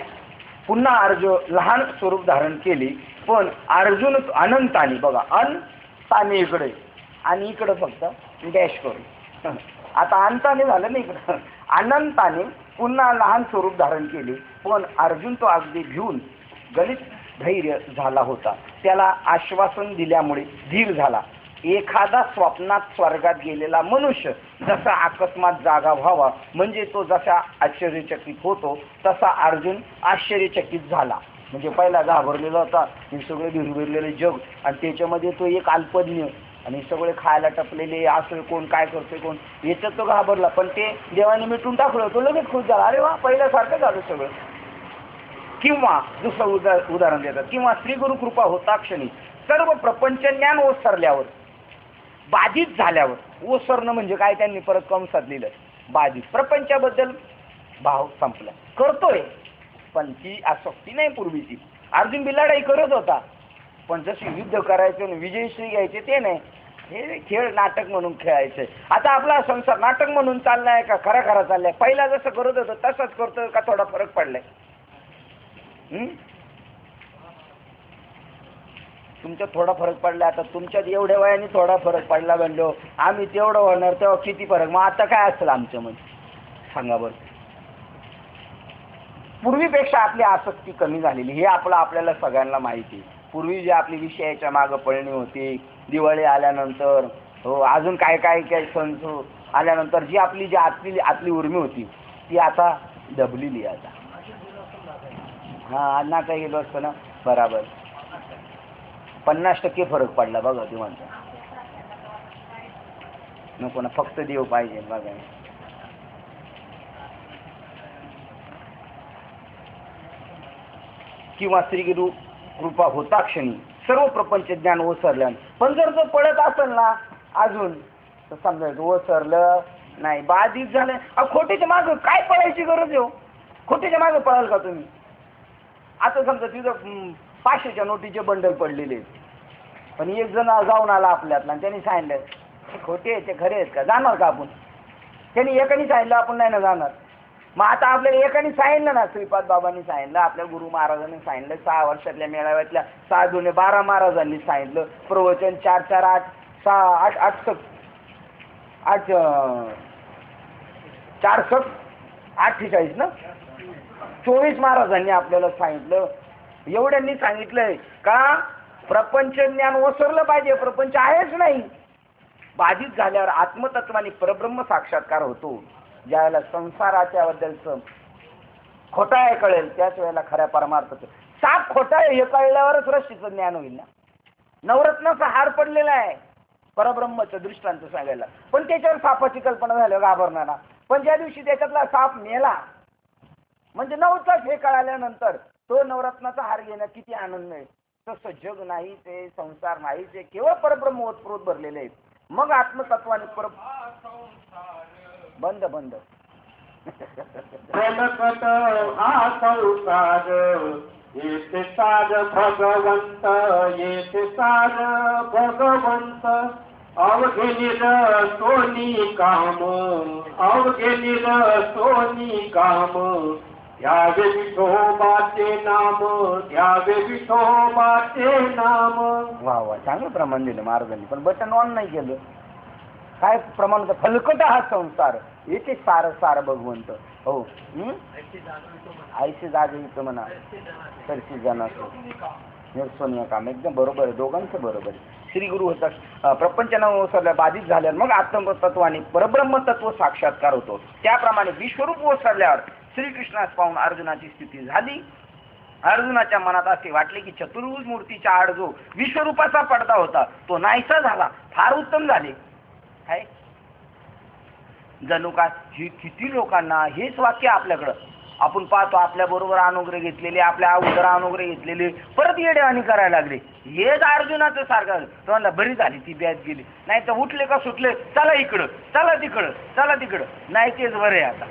पुन्हा लहान स्वरूप धारण केले. पण अर्जुन अनंताने बघा अनंताने इकडे आणि इकडे फक्त डॅश करू. आता अंताने झालं नाही इकडं. अनंताने पुन्हा लहान स्वरूप धारण केले पण अर्जुन तो अगदी भिवून गलित धैर्य झाला होता. त्याला आश्वासन दिल्यामुळे धीर झाला. एखादा स्वप्नात स्वर्गात गेलेला मनुष्य जसा अकस्मात जागा व्हावा म्हणजे तो जसा आश्चर्यचकित होतो तसा अर्जुन आश्चर्यचकित झाला. म्हणजे पहिला घाबरलेला होता हे सगळे भिरभिरलेले जग आणि त्याच्यामध्ये तो एक अल्पज्ञ आणि सगळे खायला टपलेले असं कोण काय करतोय कोण याच्यात तो घाबरला. पण ते देवाने मिटून टाकलं तो लगेच खुश झाला. अरे वा पहिल्यासारखं झालं सगळं. किंवा दुसरं उदाहरण देतात. किंवा श्री गुरु कृपा होता क्षणी सर्व प्रपंच ज्ञान ओसरल्यावर बाधित झाल्यावर ओसरणं म्हणजे काय त्यांनी परत कंसात लिहिलं बाधित प्रपंचाबद्दल भाव संपला. करतोय पण ती आसक्ती नाही पूर्वीची. अर्जुन बिलाडाई करत होता पण जशी युद्ध करायचं आणि विजयश्री घ्यायचे ते नाही. हे खेळ नाटक म्हणून खेळायचंय. आता आपला संसार नाटक म्हणून चाललाय का खरा चाललाय? पहिला जसं करत होतं तसंच करतोय का थोडा फरक पडलाय? तुमच्यात थोडा फरक पडला. आता तुमच्यात एवढ्या वयाने थोडा फरक पडला म्हणलो आम्ही तेवढं होणार तेव्हा किती फरक. मग आता काय असेल आमच्यामध्ये सांगा बरं. पूर्वीपेक्षा आपली आसक्ती कमी झालेली हे आपल्याला सगळ्यांना माहिती आहे. पूर्वी जे आपली विषयाच्या मागं पळणी होती दिवाळी आल्यानंतर अजून काय सण आल्यानंतर जी आतली उर्मी होती ती आता दबलेली आता. आज नाका गेलो असतो ना बराबर 50% फरक पडला बघा ते म्हणतात. नको ना फक्त देव पाहिजे बघा. किंवा श्रीगुरु कृपा होता क्षणी सर्व प्रपंच ज्ञान ओसरलं. पण जर तो पळत असेल ना अजून तर समजायचं ओसरलं नाही बाधित झालं. खोटीच्या मागं काय पळायची गरज आहे? खोटीच्या मागं पळाल का तुम्ही? आता समजा तिथं 500च्या नोटीचे बंडल पडलेले पण एक जण जाऊन आला आपल्यातला आणि त्यांनी सांगितलं खोटे आहेत ते खरे आहेत का? जाणार का आपण? त्यांनी एकाने सांगितलं आपण नाही ना जाणार. मग आता आपल्याला एकाने सांगितलं ना श्रीपाद बाबांनी सांगितलं आपल्या गुरु महाराजांनी सांगितलं 6 वर्षातल्या मेळाव्यातल्या 6 दुने 12 महाराजांनी सांगितलं प्रवचन 4 4 8 6 8 8 8 4 7 48 ना 24 महाराजांनी आपल्याला सांगितलं. एवढ्यांनी सांगितलंय का प्रपंच ज्ञान ओसरलं पाहिजे. प्रपंच आहेच नाही. बाधित झाल्यावर आत्मतत्वाने परब्रह्म साक्षात्कार होतो. ज्यावेळेला संसाराच्या बद्दलचं खोटा आहे कळेल, त्याच वेळेला खऱ्या परमार्थाचं. साप खोटा आहे हे कळल्यावरच रश्मीचं ज्ञान होईल ना. नवरत्नाचा हार पडलेला आहे परब्रह्मचं दृष्टांत सांगायला, पण त्याच्यावर सापाची कल्पना झाली घाबरणारा. पण ज्या दिवशी त्याच्यातला साप मेला म्हणजे नव्हताच हे कळाल्यानंतर तो नवरत्नाचा हार घेण्यात किती आनंद आहे. तसं जग नाही, ते संसार नाही, ते केवळ परब्रह्म ओतप्रोत भरलेले आहेत. मग आत्मतत्वाने बंद बंद प्रलकट हा संसार, येथे सार भगवंत, येथे सार भगवंत. अवघे निर सोनी काम, अवघे निर सोनी काम. घ्यावे विठोबाचे नाम, घ्यावे विठोबाचे नाम. वा वा, चांगलं प्रमाण दिलं महाराजांनी, पण बटन ऑन नाही केलं. काय प्रमाण होतं? फलकट हा संसार, येथे सार सार भगवंत. हो, आईशी जाग येतं म्हणा, सरशी जण सोनिया काम. एकदम बरोबर आहे, दोघांचं बरोबर आहे. श्री गुरु होता प्रपंचानं ओसरल्या बाधित झाल्यावर मग आत्मतत्व आणि परब्रह्म तत्व साक्षात्कार होतो. त्याप्रमाणे विश्वरूप ओसरल्यावर श्रीकृष्णास पाहून अर्जुनाची स्थिती झाली. अर्जुनाच्या मनात असे वाटले की चतुर्भुज मूर्तीच्या आड जो विश्वरूपाचा पडदा होता तो नाहीसा झाला. फार उत्तम झाले. काय जणू का किती लोकांना हेच वाक्य आपल्याकडं आपण पाहतो. आपल्या बरोबर अनुग्रह घेतलेले, आपल्या अगोदर अनुग्रह घेतलेले परत येडेवाणी करायला लागले. हेच अर्जुनाचं सारखं. तुम्हाला बरी झाली ती बॅच गेली, नाही तर उठले का सुटले, चला इकडं चला तिकडं चला तिकडं, नाही तेच बरे. आता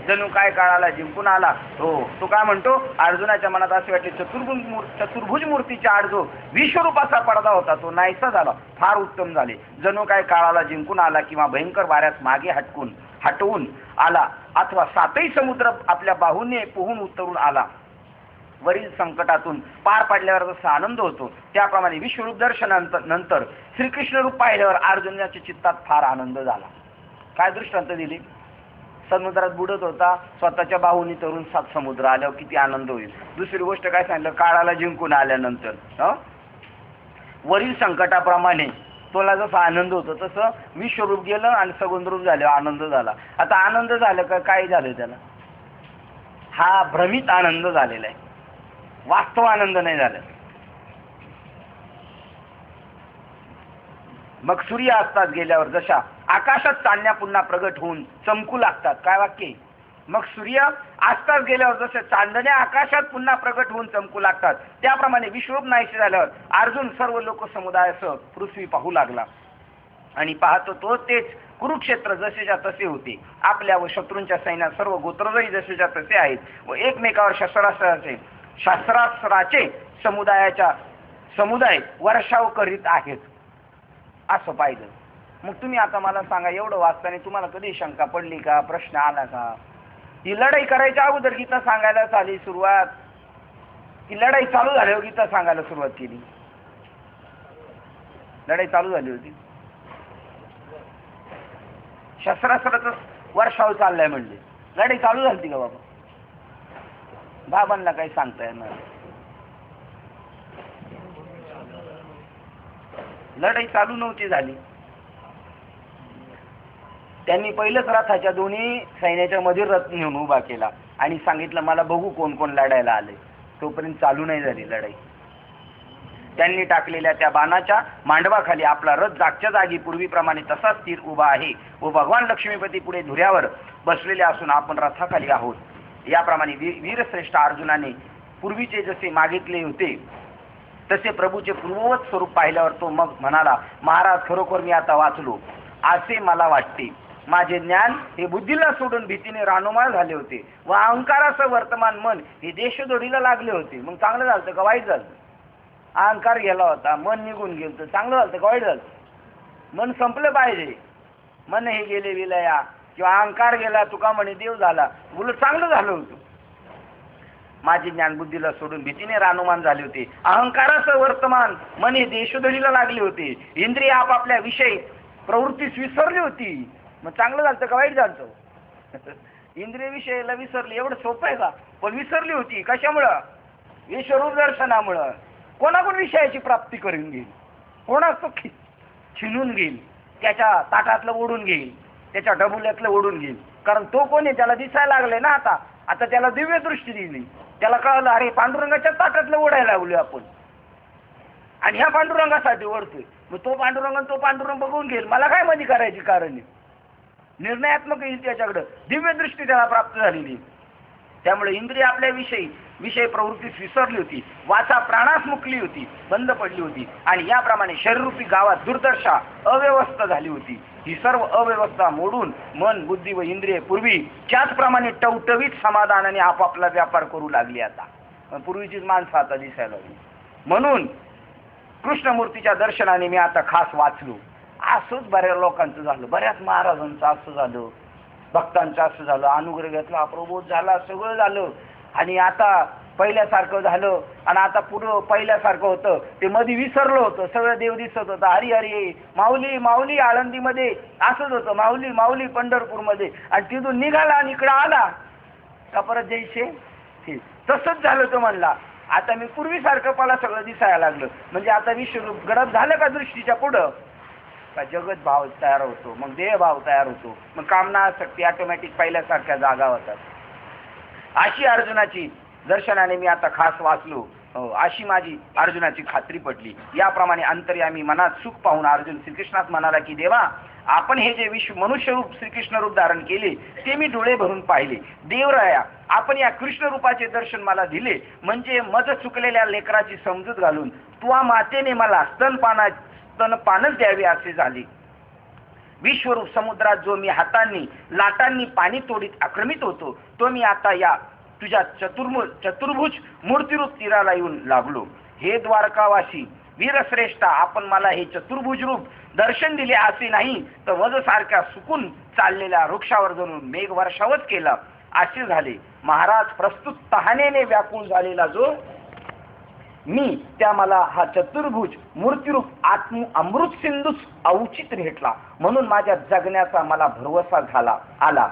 जणू काय काळाला जिंकून आला. हो, तो काय म्हणतो, अर्जुनाच्या मनात असे वाटले चतुर्भुज मूर्तीच्या आड जो विश्वरूपाचा पडदा होता तो नाहीसा झाला. फार उत्तम झाले. जणू काय काळाला जिंकून आला किंवा भयंकर वाऱ्यात मागे हटवून आला, अथवा सातही समुद्र आपल्या बाहूने पोहून उतरून आला. वरील संकटातून पार पडल्यावर जसा आनंद होतो त्याप्रमाणे विश्वरूप दर्शनानंतर श्रीकृष्ण रूप पाहिल्यावर अर्जुनाच्या चित्तात फार आनंद झाला. काय दृष्टांत दिली? समुद्रात बुडत होता, स्वतःच्या बाहूनी तरुण 7 समुद्र आल्यावर किती आनंद होईल. दुसरी गोष्ट काय सांगितलं, काळाला जिंकून आल्यानंतर वरील संकटाप्रमाणे तुला जसा आनंद होतो तसं विश्वरूप गेलं आणि सगुण रूप झाल्यावर आनंद झाला. आता आनंद झालं का काय झालं त्याला? हा भ्रमित आनंद झालेला आहे, वास्तव आनंद नाही झाला. मग सूर्य अस्तात गेल्यावर जशा आकाशात चांदण्या पुन्हा प्रगट होऊन चमकू लागतात. काय वाक्य? मग सूर्य अस्तात गेल्यावर जशा चांदण्या आकाशात पुन्हा प्रगट होऊन चमकू लागतात त्याप्रमाणे विश्वरूप नाहीसे झाल्यावर अर्जुन सर्व लोक समुदायासह पृथ्वी पाहू लागला. आणि पाहतो तो तेच कुरुक्षेत्र जसेच्या तसे होते. आपल्या व शत्रूंच्या सैन्यात सर्व गोत्रजही जसेच्या तसे आहेत व एकमेकावर शस्त्रास्त्राचे समुदाय वर्षाव करीत आहेत. असं पाहिलं. मग तुम्ही आता मला सांगा, एवढं वाचताना तुम्हाला कधी शंका पडली का, प्रश्न आला का? ही लढाई करायच्या अगोदर गीता सांगायला झाली सुरुवात की लढाई चालू झाल्यावर गीता सांगायला सुरुवात केली? लढाई चालू झाली होती, शस्त्रास्त्राचं वर्षाव चाललाय म्हणजे लढाई चालू झाली का बाबा? बाबांना काही सांगता येणार? लढाई चालू नव्हती झाली. त्यांनी पहिलंच रथाच्या दोन्ही सैन्याच्या मध्ये रथ नेऊन उभा केला आणि सांगितलं मला बघू कोण कोण लढायला आले. तोपर्यंत चालू नाही झाली लढाई. त्यांनी टाकलेल्या त्या बाणाच्या मांडवाखाली आपला रथ जागच्या जागी पूर्वीप्रमाणे तसाच स्थिर उभा आहे व भगवान लक्ष्मीपती पुढे धुऱ्यावर बसलेले असून आपण रथाखाली आहोत. याप्रमाणे वीरश्रेष्ठ अर्जुनाने पूर्वीचे जसे मागितले होते तसे प्रभूचे पूर्ववत स्वरूप पाहिल्यावर तो मग म्हणाला, महाराज खरोखर मी आता वाचलो असे मला वाटते. माझे ज्ञान हे बुद्धीला सोडून भीतीने रानोमाळ झाले होते व अहंकाराचं वर्तमान मन हे देशदोडीला लागले होते. मग चांगलं झालं का वाईट झालं? अहंकार गेला होता, मन निघून गेलं तर चांगलं झालं का वाईट झालं? मन संपलं पाहिजे. मन हे गेले विलया किंवा अहंकार गेला तुका म्हणे देव झाला, उलट चांगलं झालं होतं. माझे ज्ञान बुद्धीला सोडून भीतीने रानोमान झाले होते. अहंकाराचं वर्तमान मन हे देशोधडीला लागले होते. इंद्रिय आपापल्या विषयी प्रवृत्तीस विसरली होती. मग चांगलं झालं का वाईट झालं? इंद्रिय विषयाला विसरली, एवढं सोपं आहे का? पण विसरली होती. कशामुळं? विश्वरूप दर्शनामुळं. कोणाकोण विषयाची प्राप्ती करून घेईल, कोणाचं छिनून घेईल, त्याच्या ताटातलं ओढून घेईल, त्याच्या डबुल्यातलं ओढून घेईल. कारण तो कोण आहे त्याला दिसायला लागले ना. आता आता त्याला दिव्य दृष्टी दिली, त्याला कळलं अरे पांडुरंगाच्या ताटातलं ओढायला लागलो आपण आणि ह्या पांडुरंगासाठी ओढतोय, मग तो पांडुरंग बघून घेईल, मला काय मध्ये करायची कारण आहे. निर्णयात्मक येईल त्याच्याकडं, दिव्य दृष्टी त्याला प्राप्त झालेली. त्यामुळे इंद्रिय आपल्या विषय प्रवृत्तीस विसरली होती, वाचा प्राणास मुकली होती, बंद पडली होती आणि याप्रमाणे शरीररूपी गावात दुर्दशा अव्यवस्था झाली होती. ही सर्व अव्यवस्था मोडून मन, बुद्धी व इंद्रिय पूर्वी त्याचप्रमाणे टवटवीत समाधानाने आपापला व्यापार करू लागली. आता पूर्वीचीच माणसं आता दिसायला लागली. म्हणून कृष्णमूर्तीच्या दर्शनाने मी आता खास वाचलो. असंच बऱ्याच लोकांचं झालं, बऱ्याच महाराजांचं असं झालं, भक्तांचं असं झालं, अनुग्रह घेतला, प्रबोध झाला, सगळं झालं आणि आता पहिल्यासारखं झालं. आणि आता पुढं पहिल्यासारखं होतं ते मध्ये विसरलं होतं, सगळं देव दिसत होतं, हरी हरी माऊली माऊली आळंदीमध्ये असंच होतं, माऊली माऊली पंढरपूरमध्ये, आणि तिथून निघाला आणि इकडं आला का परत जायचे. तसंच झालं तो म्हणला. आता मी पूर्वीसारखं मला सगळं दिसायला लागलं, म्हणजे आता विश्वरूप गडप झालं का दृष्टीच्या पुढं, का जगत भाव तयार होतो, मग देह भाव तयार होतो, मग कामना शक्ती ऑटोमॅटिक पहिल्यासारख्या जागा होतात. अशी अर्जुनाची दर्शनाने मी आता खास वाचलो, अशी माझी अर्जुनाची खात्री पटली. याप्रमाणे अंतर्यामी मनात सुख पाहून अर्जुन श्रीकृष्णात म्हणाला की देवा, आपण हे जे मनुष्य रूप श्रीकृष्ण रूप धारण केले ते मी डोळे भरून पाहिले. देवराया, आपण या कृष्ण रूपाचे दर्शन मला दिले, म्हणजे मज चुकलेल्या लेकराची समजूत घालून तुझ्या मातेने मला स्तनपानच द्यावे असे झाले. विश्वरूप समुद्रात जो मी हातांनी लाटांनी पाणी तोडीत आक्रमित होतो, तो मी आता या तुझ्या चतुर्भुज मूर्तिरूप तीराला येऊन लागलो. हे द्वारकावासी वीरश्रेष्ठा, आपण मला हे चतुर्भुज रूप दर्शन दिले असे नाही तर वज सारख्या सुकून चाललेल्या वृक्षावर जणू मेघ वर्षावच केला असे झाले. महाराज, प्रस्तुत तहानेने व्याकुळ झालेला जो मी, त्या मला हा चतुर्भुज मूर्तिरूप अमृत सिंधूस अवचित भेटला. म्हणून माझ्या जगण्याचा मला भरवसा आला.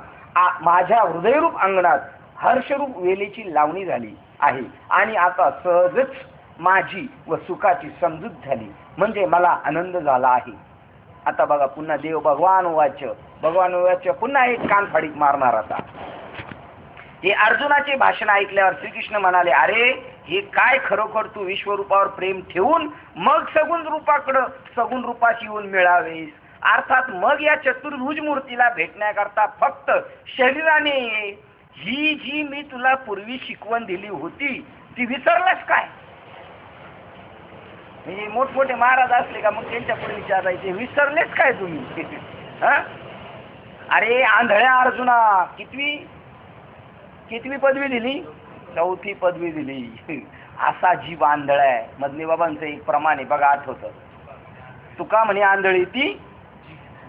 माझ्या हृदयरूप अंगणात हर्षरूप वेलीची लावणी झाली आहे आणि आता सहजच माझी व सुखाची समजूत झाली, म्हणजे मला आनंद झाला आहे. आता बघा पुन्हा देव भगवान वाच्य पुन्हा एक कानफाडीत मारणार. आता हे अर्जुनाचे भाषण ऐकल्यावर श्रीकृष्ण म्हणाले, अरे हे काय खरोखर तू विश्वरूपावर प्रेम ठेवून मग सगुण रूपाशी येऊन मिळावेस. अर्थात मग या चतुर्भुज मूर्तीला भेटण्याकरता फक्त शरीराने ही जी मी तुला पूर्वी शिकवण दिली होती ती विसरलास काय. म्हणजे मोठमोठे महाराज असले का मग त्यांच्या पुढे विचारायचे, विसरलेच काय तुम्ही. अरे आंधळ्या अर्जुना, कितवी पदवी दिली? 4थी पदवी दिली. असा जीव आंधळा आहे. मदनी बाबांचं एक प्रमाण आहे बघा, आठवतं तुका म्हणे, आंधळी ती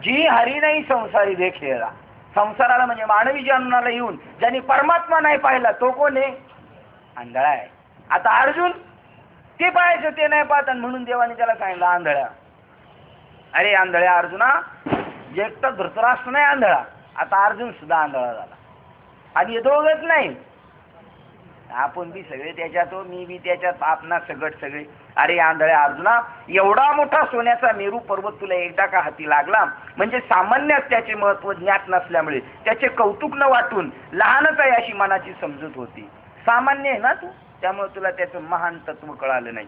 जी हरी नाही संसारी देखलेला. संसाराला म्हणजे मानवी जन्माला येऊन ज्यांनी परमात्मा नाही पाहिला तो कोण आहे? आंधळा आहे. आता अर्जुन ते पाहायचं ते नाही पाहत, म्हणून देवाने त्याला सांगितलं आंधळ्या. अरे आंधळ्या अर्जुना, एकटा धृतराष्ट्र नाही आंधळा, आता अर्जुन सुद्धा आंधळा झाला. आणि हे दोघच नाही, आपण बी सगळे त्याच्यात, मी बी त्याच्यात, आपणा सगळे. अरे आंधळ्या अर्जुना, एवढा मोठा सोन्याचा मेरू पर्वत तुला एकदा का हाती लागला, म्हणजे सामान्यच त्याचे महत्व ज्ञात नसल्यामुळे त्याचे कौतुक न वाटून लहानच आहे अशी मनाची समजूत होती. सामान्य आहे ना तू, त्यामुळे तुला त्याचं महान तत्व कळालं नाही.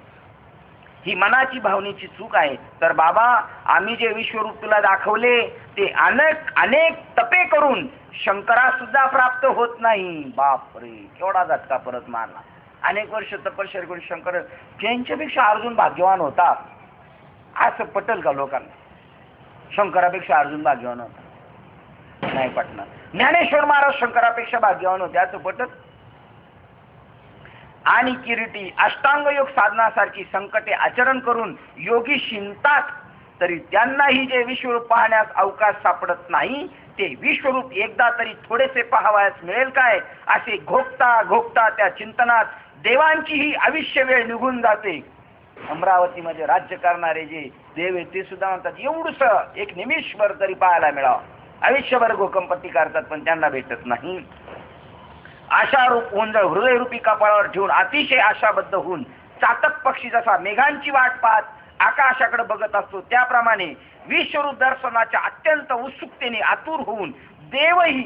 ही मनाची भावनेची चूक आहे. तर बाबा, आम्ही जे विश्वरूप तुला दाखवले ते अनेक तपे करून शंकरा सुद्धा प्राप्त होत नाही. बापरे, केवढा झटका परत मारला. अनेक वर्ष तपश्चर्या करून शंकर, त्यांच्यापेक्षा अर्जुन भाग्यवान होता असं पटल का लोकांना? शंकरापेक्षा अर्जुन भाग्यवान होता, नाही पटणार. ज्ञानेश्वर महाराज शंकरापेक्षा भाग्यवान होते असं पटत? आणि किरीटी अष्टांग योग साधनासारखी संकटे आचरण करून योगी शिंतात, तरी त्यांनाही जे विश्वरूप पाहण्यास अवकाश सापडत नाही ते विश्वरूप एकदा तरी थोडेसे पाहावयास मिळेल काय असे घोकता त्या चिंतनात देवांचीही आयुष्य वेळ निघून जाते. अमरावतीमध्ये राज्य करणारे जे देव आहेत ते सुद्धा म्हणतात एवढंच एक निमिषभर तरी पाहायला मिळावं. आयुष्यभर घोकंपट्टी करतात पण त्यांना भेटत नाही. आशारूप ओंजळ हृदयरूपी कपाळावर ठेवून अतिशय आशाबद्ध होऊन चातक पक्षी जसा मेघांची वाट पाहत आकाशाकडे बघत असतो, त्याप्रमाणे विश्वरूप दर्शनाच्या अत्यंत उत्सुकतेने आतुर होऊन देवही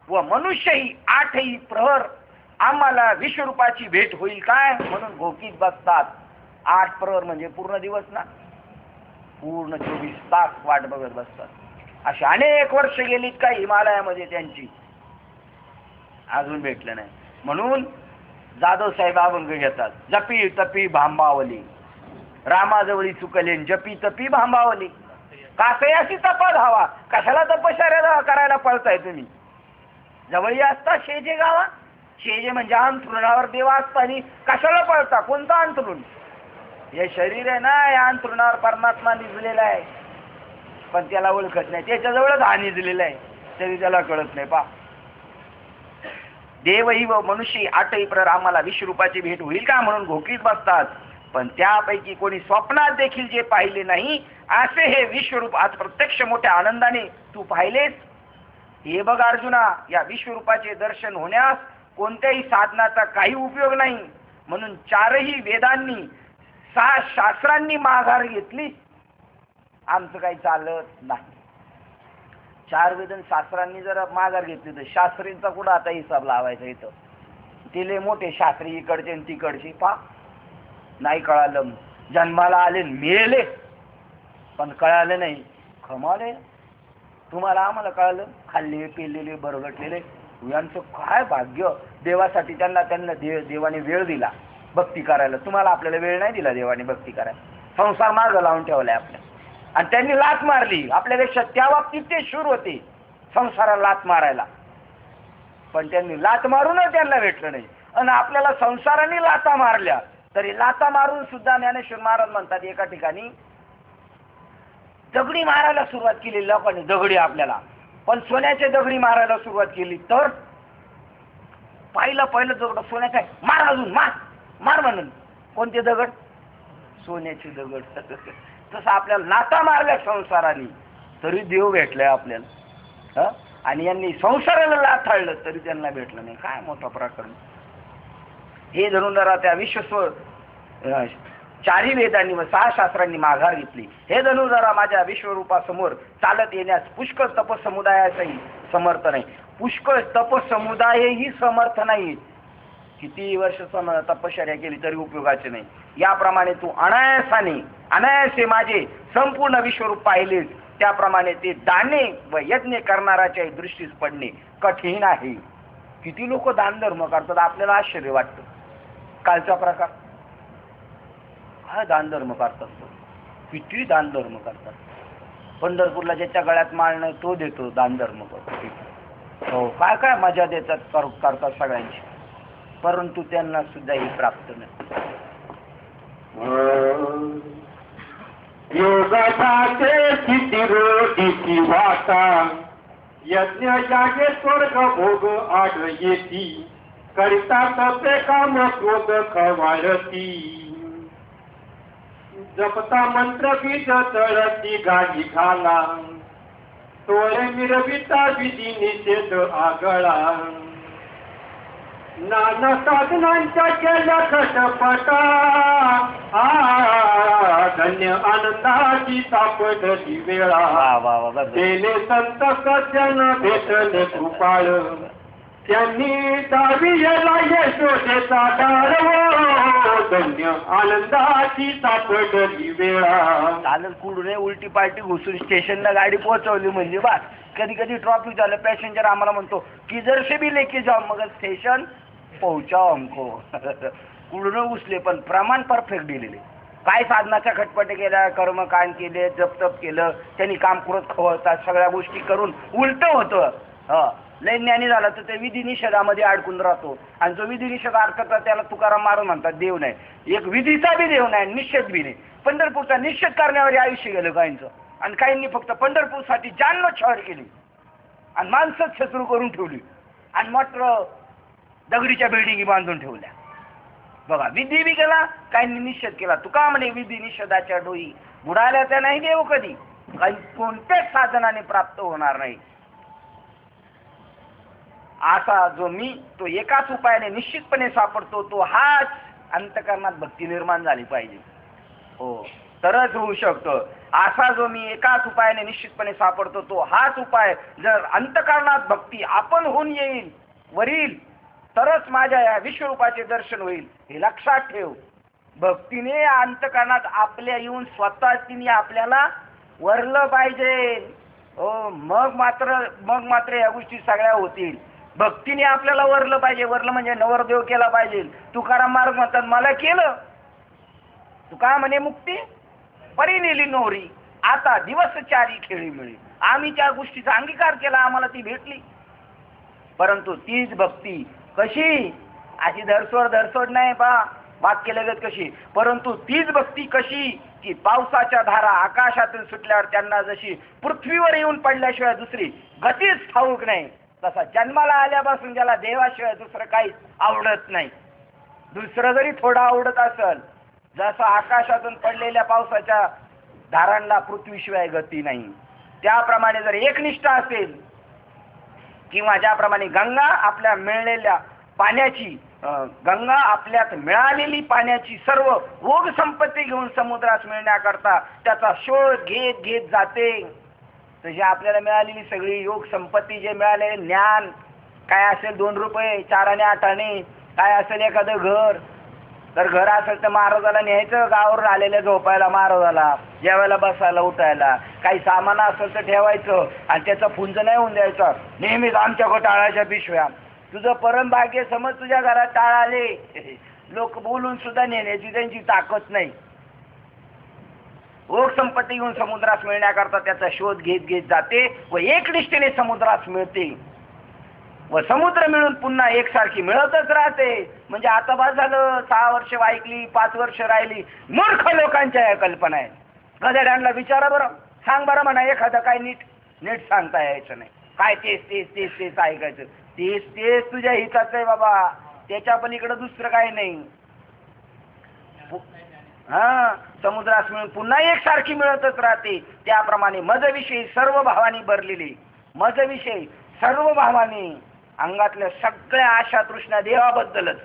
व मनुष्यही 8ही प्रहर आम्हाला विश्वरूपाची भेट होईल काय म्हणून घोकीत बसतात. 8 प्रहर म्हणजे पूर्ण दिवस ना, पूर्ण 24 तास वाट बघत बसतात. अशी अनेक वर्ष गेलीत काय हिमालयामध्ये त्यांची, अजून भेटलं नाही. म्हणून जाधव साहेब अभंग घेतात, जपी तपी भांबावली रामाजवळी चुकलेन, जपी तपी भांबावली. कासयाची तपा धावा, कशाला तपश्चर्या करायला पळताय तुम्ही? जवळी असता शेजे गावा, शेजे म्हणजे अंथरुणावर देवा असताना कशाला पळता? कोणता अंथरुण? हे शरीर आहे ना, या अंथरुणावर परमात्मा निजलेला आहे, पण त्याला ओळखत नाही. त्याच्याजवळच हा निजलेला आहे, तरी त्याला कळत नाही. पा देवही व मनुष्य 8ही प्रहर आम्हाला विश्वरूपाची भेट होईल का म्हणून घोकीत बसतात. पण त्यापैकी कोणी स्वप्नात देखील जे पाहिले नाही असे हे विश्वरूप आज प्रत्यक्ष मोठ्या आनंदाने तू पाहिलेस. हे बघ अर्जुना, या विश्वरूपाचे दर्शन होण्यास कोणत्याही साधनाचा काही उपयोग नाही. म्हणून 4ही वेदांनी 6 शास्त्रांनी माघार घेतली. आमचं काही चालत नाही. 4 वेद शास्त्रांनी जर माघार घेतली तर शास्त्रींचा कुठं आता हिसाब लावायचा इथं? तिले मोठे शास्त्री इकडचे आणि तिकडचे. पा नाही कळालं, जन्माला आले मेले पण कळालं नाही. कमाल आहे. तुम्हाला आम्हाला कळालं, खाल्ले पेलेले बरगटलेले यांचं काय भाग्य. देवासाठी त्यांना देवाने वेळ दिला भक्ती करायला. तुम्हाला आपल्याला वेळ नाही दिला देवाने भक्ती करायला. संसार मार्ग लावून ठेवलाय आपल्या, आणि त्यांनी लात मारली आपल्यापेक्षा. त्या बाबतीत ते शूर होते संसाराला लात मारायला, पण त्यांनी लात मारूनच त्यांना भेटलं नाही. आणि आपल्याला संसाराने लाता मारल्या तरी लाता मारून सुद्धा ज्ञानेश्वर महाराज म्हणतात एका ठिकाणी, दगडी मारायला सुरुवात केली लोकांनी, दगडी आपल्याला, पण सोन्याचे दगडी मारायला सुरुवात केली तर पहिलं दगड सोन्याचं आहे, मार अजून मार मार म्हणून. कोणते दगड? सोन्याचे दगड. तसं आपल्याला लाता मारल्या संसाराने तरी देव भेटलाय आपल्याला. आणि यांनी संसाराला लाथाळलं तरी त्यांना भेटलं नाही. काय मोठा प्रकरण. हे धरून जरा त्या 4ही वेदांनी व 6 शास्त्रांनी माघार घेतली. हे धनु जरा माझ्या विश्वरूपासमोर चालत येण्यास पुष्कळ तपसमुदायाचाही समर्थ नाही. पुष्कळ तपसमुदायही समर्थ नाही. किती वर्ष तपश्चर्या केली तरी उपयोगाचे नाही. याप्रमाणे तू अनायासे माझे संपूर्ण विश्वरूप पाहिलेस, त्याप्रमाणे ते दाने व यज्ञ करणाऱ्याच्या दृष्टीस पडणे कठीण आहे. किती लोक दान धर्म करतात, आपल्याला आश्चर्य वाटतं. कालचा प्रकार, काय दान धर्म करतात, किती दान धर्म करतात. पंढरपूरला ज्याच्या गळ्यात माळ नाही तो देतो दान धर्म करतो. हो, काय काय मजा देतात करतात सगळ्यांची, परंतु त्यांना सुद्धा ही प्राप्त नाही. योगाचे स्थिती रोटीची वाटा, यज्ञ यागे स्वर्ग भोग आड येती, करितात ते काम क्रोध खवाळती, जपता मंत्र बीज तळती गाडी घाला, तोळे मिरविता विधी निषेध आगळा, नाना साधनांच्या केल्या खटपटा, धन्य आनंदाची सापडली वेळा, तेने संत सज्जन भेटले कृपाळ, त्यांनी दाविला यशोदेचा दार, धन्य आनंदाची सापडली वेळा. चालत कुडून उलटी पालटी घुसून स्टेशनला गाडी पोहोचवली म्हणजे बस. कधी कधी ट्रॉफिक झालं, पॅसेंजर आम्हाला म्हणतो की जर से भी लेके जाओ, मग स्टेशन पोहोचाव हमको. कुडून घुसले पण प्रमाण परफेक्ट दिलेले. काय साधनाच्या खटपटे केल्या, कर्मकांड केले, जपतप केलं, त्यांनी काम करत खवळतात, सगळ्या गोष्टी करून उलट होतं. लय ज्ञानी झाला तर ते विधी निषेधामध्ये अडकून राहतो, आणि जो विधी निषेध अडकतात त्याला तुकाराम मारून म्हणतात देव नाही. एक विधीचा बी देव नाही, निषेध बी नाही. पंढरपूरचा निषेध करण्यावर आयुष्य गेलं काहींचं, आणि काहींनी फक्त पंढरपूरसाठी जान छळ केली आणि माणसं शत्रू करून ठेवली, आणि मात्र दगडीच्या बिल्डिंगी बांधून ठेवल्या. बघा, विधी बी केला, काहींनी निषेध केला. तुका म्हणे विधी निषेधाच्या डोई बुडाल्या त्या नाही देव कधी, काही कोणत्याच साधनाने प्राप्त होणार नाही. असा जो मी तो एकाच उपायाने निश्चितपणे सापडतो, तो हाच अंतकरणात भक्ती निर्माण झाली पाहिजे. हो, तरच होऊ शकतं. असा जो मी एकाच उपायाने निश्चितपणे सापडतो तो हाच उपाय. जर अंतःकरणात भक्ती आपण होऊन येईल वरील, तरच माझ्या या विश्वरूपाचे दर्शन होईल. हे लक्षात ठेव. भक्तीने अंतःकरणात आपल्या येऊन स्वतः तिने आपल्याला वरलं पाहिजे. हो, मग मात्र या गोष्टी सगळ्या होतील. भक्तीने आपल्याला वरलं पाहिजे. वरलं म्हणजे नवरदेव केला पाहिजे. तुकाराम महाराज म्हणतात मला केलं. तुका म्हणे मुक्ती परी नेली नोरी, आता दिवस चारी खेळी मिळी. आम्ही त्या गोष्टीचा अंगीकार केला, आम्हाला ती भेटली. परंतु तीच भक्ती कशी, अशी धरसोड नाही पा वाक्य लगत कशी, परंतु तीच भक्ती कशी की पावसाच्या धारा आकाशातून सुटल्यावर त्यांना जशी पृथ्वीवर येऊन पडल्याशिवाय दुसरी गतीच ठाऊक नाही, तसा जन्माला आल्यापासून ज्याला देवाशिवाय दुसरं काहीच आवडत नाही. दुसरं जरी थोडं आवडत असेल, जसं आकाशातून पडलेल्या पावसाच्या धारांना पृथ्वीशिवाय गती नाही, त्याप्रमाणे जर एकनिष्ठ असेल, किंवा ज्याप्रमाणे गंगा आपल्या मिळालेल्या पाण्याची गंगा आपल्यात मिळालेली पाण्याची सर्व ओघ संपत्ती घेऊन समुद्रास मिळण्याकरता त्याचा शोध घेत जाते, तशी आपल्याला मिळालेली सगळी योग संपत्ती, जे मिळालेले ज्ञान, काय असेल 2 रुपये 4 आणे 8 आणे, काय असेल एखादं घर, तर घर असेल तर महाराजाला न्यायचं, गावावरून आलेल्या झोपायला महाराजाला, जेवायला बसायला उठायला, काही सामान असेल तर ठेवायचं आणि त्याचा पुंज नाही होऊन द्यायचा. नेहमीच आमच्या टाळाच्या पिशव्या, तुझं परम भाग्य समज तुझ्या घरात टाळ आले, लोक बोलून सुद्धा नेण्याची त्यांची ताकद नाही. ओघ संपत्ती घेऊन समुद्रास मिळण्याकरता त्याचा शोध घेत जाते व एकनिष्ठेने समुद्रास मिळते व समुद्र मिळून पुन्हा एकसारखी मिळतच राहते. म्हणजे आता बस झालं, 6 वर्ष ऐकली, 5 वर्ष राहिली. मूर्ख लोकांच्या या कल्पना आहेत. गधेड्यांना विचारा बरं, सांग बरं म्हणा एखादं काय नीट सांगता यायचं नाही, काय तेच ऐकायचं, तेच तुझ्या हिताचं आहे बाबा, त्याच्या पलीकडे दुसरं काही नाही. समुद्रास मिळून पुन्हा एकसारखी मिळतच राहते. त्याप्रमाणे मजविषयी सर्व भावानी भरलेली, मजविषयी सर्व भावानी अंगातल्या सगळ्या आशा तृष्णा देवाबद्दलच,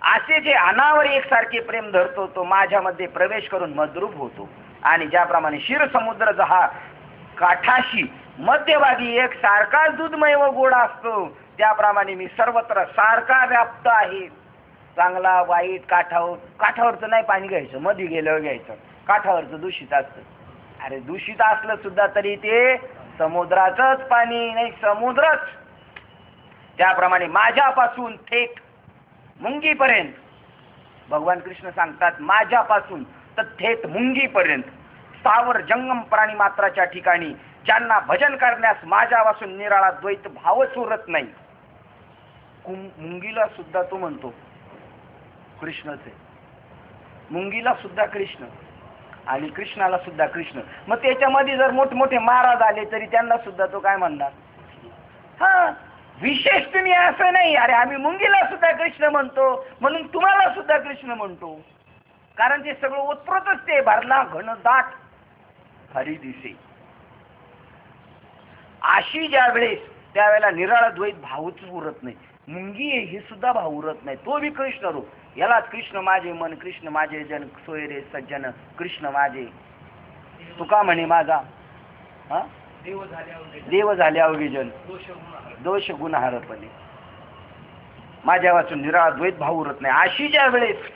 असे जे अनावर एकसारखे प्रेम धरतो तो माझ्यामध्ये प्रवेश करून मद्रूप होतो. आणि ज्याप्रमाणे क्षीर समुद्र जहा काठाशी मध्यभागी एक सारखाच दूधमय व गोड असतो, त्याप्रमाणे मी सर्वत्र सारखा व्याप्त आहे. चांगला वाईट काठावरचं नाही पाणी घ्यायचं, मध्ये गेल्यावर घ्यायचं. काठावरचं दूषित असतं. अरे दूषित असलं सुद्धा तरी ते समुद्राचंच पाणी, नाही समुद्रच. त्याप्रमाणे माझ्यापासून थेट मुंगीपर्यंत भगवान कृष्ण सांगतात, माझ्यापासून तर थेट मुंगीपर्यंत स्थावर जंगम प्राणी मात्राच्या ठिकाणी ज्यांना भजन करण्यास माझ्यापासून निराळा द्वैत भावच उरत नाही. मुंगीला सुद्धा तो म्हणतो कृष्णच आहे, मुंगीला सुद्धा कृष्ण आणि कृष्णाला सुद्धा कृष्ण. मग त्याच्यामध्ये जर मोठमोठे महाराज आले तरी त्यांना सुद्धा तो काय म्हणणार? विशेष तुम्ही असं नाही, अरे आम्ही मुंगीला सुद्धा कृष्ण म्हणतो म्हणून तुम्हाला सुद्धा कृष्ण म्हणतो. कारण ते सगळं उत्प्रोतच ते भरला घनदाट हरी दिसे. अशी ज्या वेळेस त्यावेळेला निराळा द्वैत भावच उरत नाही. मुंगी हे सुद्धा भाव उरत नाही, तो बी कृष्ण रूप. यालाच कृष्ण माझे मन, कृष्ण माझे जन, सोयरे सज्जन, कृष्ण माझे तुका म्हणे माझा देव झाले अवघे जन, दोष गुण हरपणे. माझ्या वाचून निराळा द्वैत भाव उरत नाही. अशी ज्या वेळेस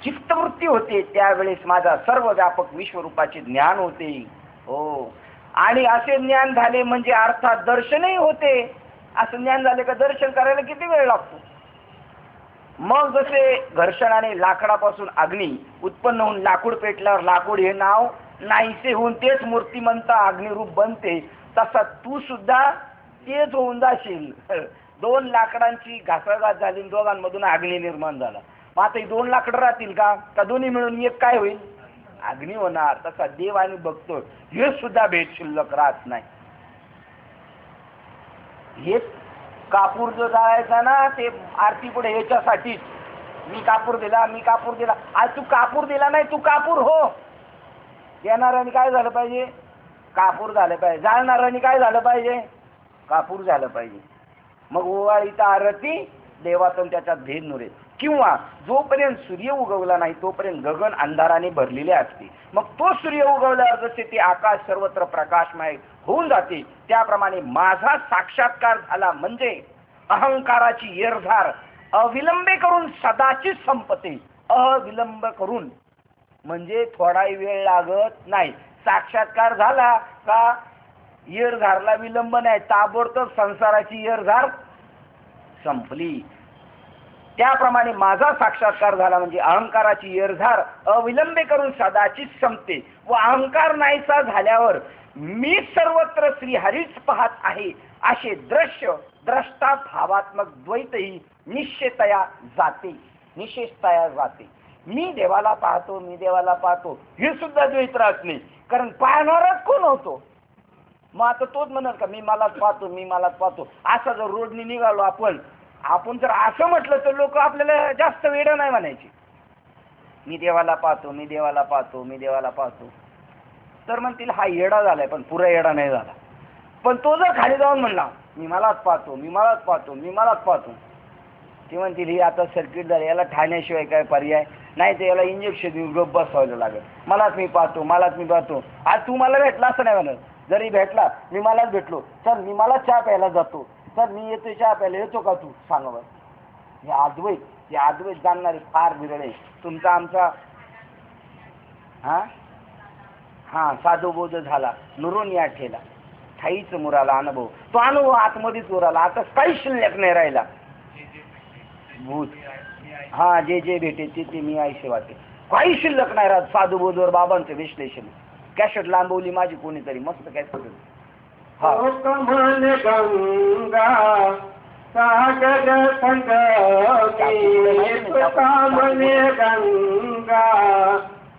चित्तवृत्ती होते त्यावेळेस माझा सर्व व्यापक विश्वरूपाचे ज्ञान होते. हो, आणि असे ज्ञान झाले म्हणजे अर्थात दर्शनही होते. असं ज्ञान झाले का दर्शन करायला किती वेळ लागतो? मग जसे घर्षणाने लाकडापासून अग्नी उत्पन्न होऊन लाकूड पेटल्यावर लाकूड हे नाव नाहीसे होऊन तेच मूर्तिमंत अग्निरूप बनते, तसा तू सुद्धा तेच होऊन जाशील. 2 लाकडांची घासाघात झाली, दोघांमधून अग्नी निर्माण झाला. मग आता 2 लाकडं राहतील का दोन्ही मिळून एक काय होईल? अग्नी होणार. तसा देव आणि बघतो हे सुद्धा भेट शिल्लक राहत नाही. हे कापूर जो जाळायचा ना, ते आरती पुढे याच्यासाठीच मी कापूर दिला. आज तू कापूर दिला नाही, तू कापूर हो. येणाऱ्याने काय झालं पाहिजे? कापूर झालं पाहिजे. जाळणाऱ्याने काय झालं पाहिजे? कापूर झालं पाहिजे. मग ओवाळीचा आरती देवातून त्याच्यात भेद नुरे. किंवा जोपर्यंत सूर्य उगवला नाही तोपर्यंत गगन अंधाराने भरलेले असते. मग तो सूर्य उगवल्यावर जसे ते आकाश सर्वत्र प्रकाशमय होऊन जाते, त्याप्रमाणे माझा साक्षात्कार झाला म्हणजे अहंकाराची येरझार अविलंबे करून सदाची संपते. अविलंब करून म्हणजे थोडाही वेळ लागत नाही. साक्षात्कार झाला का येरझारला विलंब नाही, ताबडतोब संसाराची येरझार संपली. त्याप्रमाणे माझा साक्षात्कार झाला म्हणजे अहंकाराची येरझार अविलंबे करून सदाचीच संपते व अहंकार नाहीसा झाल्यावर मी सर्वत्र श्रीहरीच पाहत आहे असे दृश्य द्रष्टा भावात्मक द्वैतही निश्चयतया जाते. मी देवाला पाहतो, मी देवाला पाहतो हे सुद्धा द्वैत राहत नाही, कारण पाहणारच कोण होतो. मग आता तोच म्हणाल का मी मलाच पाहतो, मी मलाच पाहतो. असा जर रोडनी निघालो आपण जर असं म्हटलं तर लोक आपल्याला जास्त वेळ नाही म्हणायचे. मी देवाला पाहतो, मी देवाला पाहतो, मी देवाला पाहतो, तर म्हणतील हा येडा झालाय, पण पुरा येडा नाही झाला. पण तो जर खाली जाऊन म्हणला मी मलाच पाहतो, मी मलाच पाहतो, मी मलाच पाहतो, ते म्हणतील ही आता सर्किट झाली, याला ठाण्याशिवाय काय पर्याय नाही, तर याला इंजेक्शन देऊन गप्प बसवायला लागेल. मलाच मी पाहतो, मलाच मी पाहतो. आज तू मला भेटला असं नाही म्हणत, जरी भेटला मी मलाच भेटलो, चल मी मला चहा प्यायला जातो, चल मी येतो चहा प्यायला, येतो का तू सांगा बरं. हे अद्वैत जाणणारे फार विरळ आहे. तुमचा आमचा साधुबोध झाला नुरून या ठेला ठाईच मुराला अनुभव. तो अनुभव आतमध्येच उराला, आता काही शिल्लक नाही राहिला. भूत जे जे भेटे ते मी आयशे वाटे, काही शिल्लक नाही राहत. साधुबोधवर बाबांचं विश्लेषण कॅशेट लांबवली माझी कोणीतरी, मस्त कॅशेट. गंगा सागर संगमी गंगा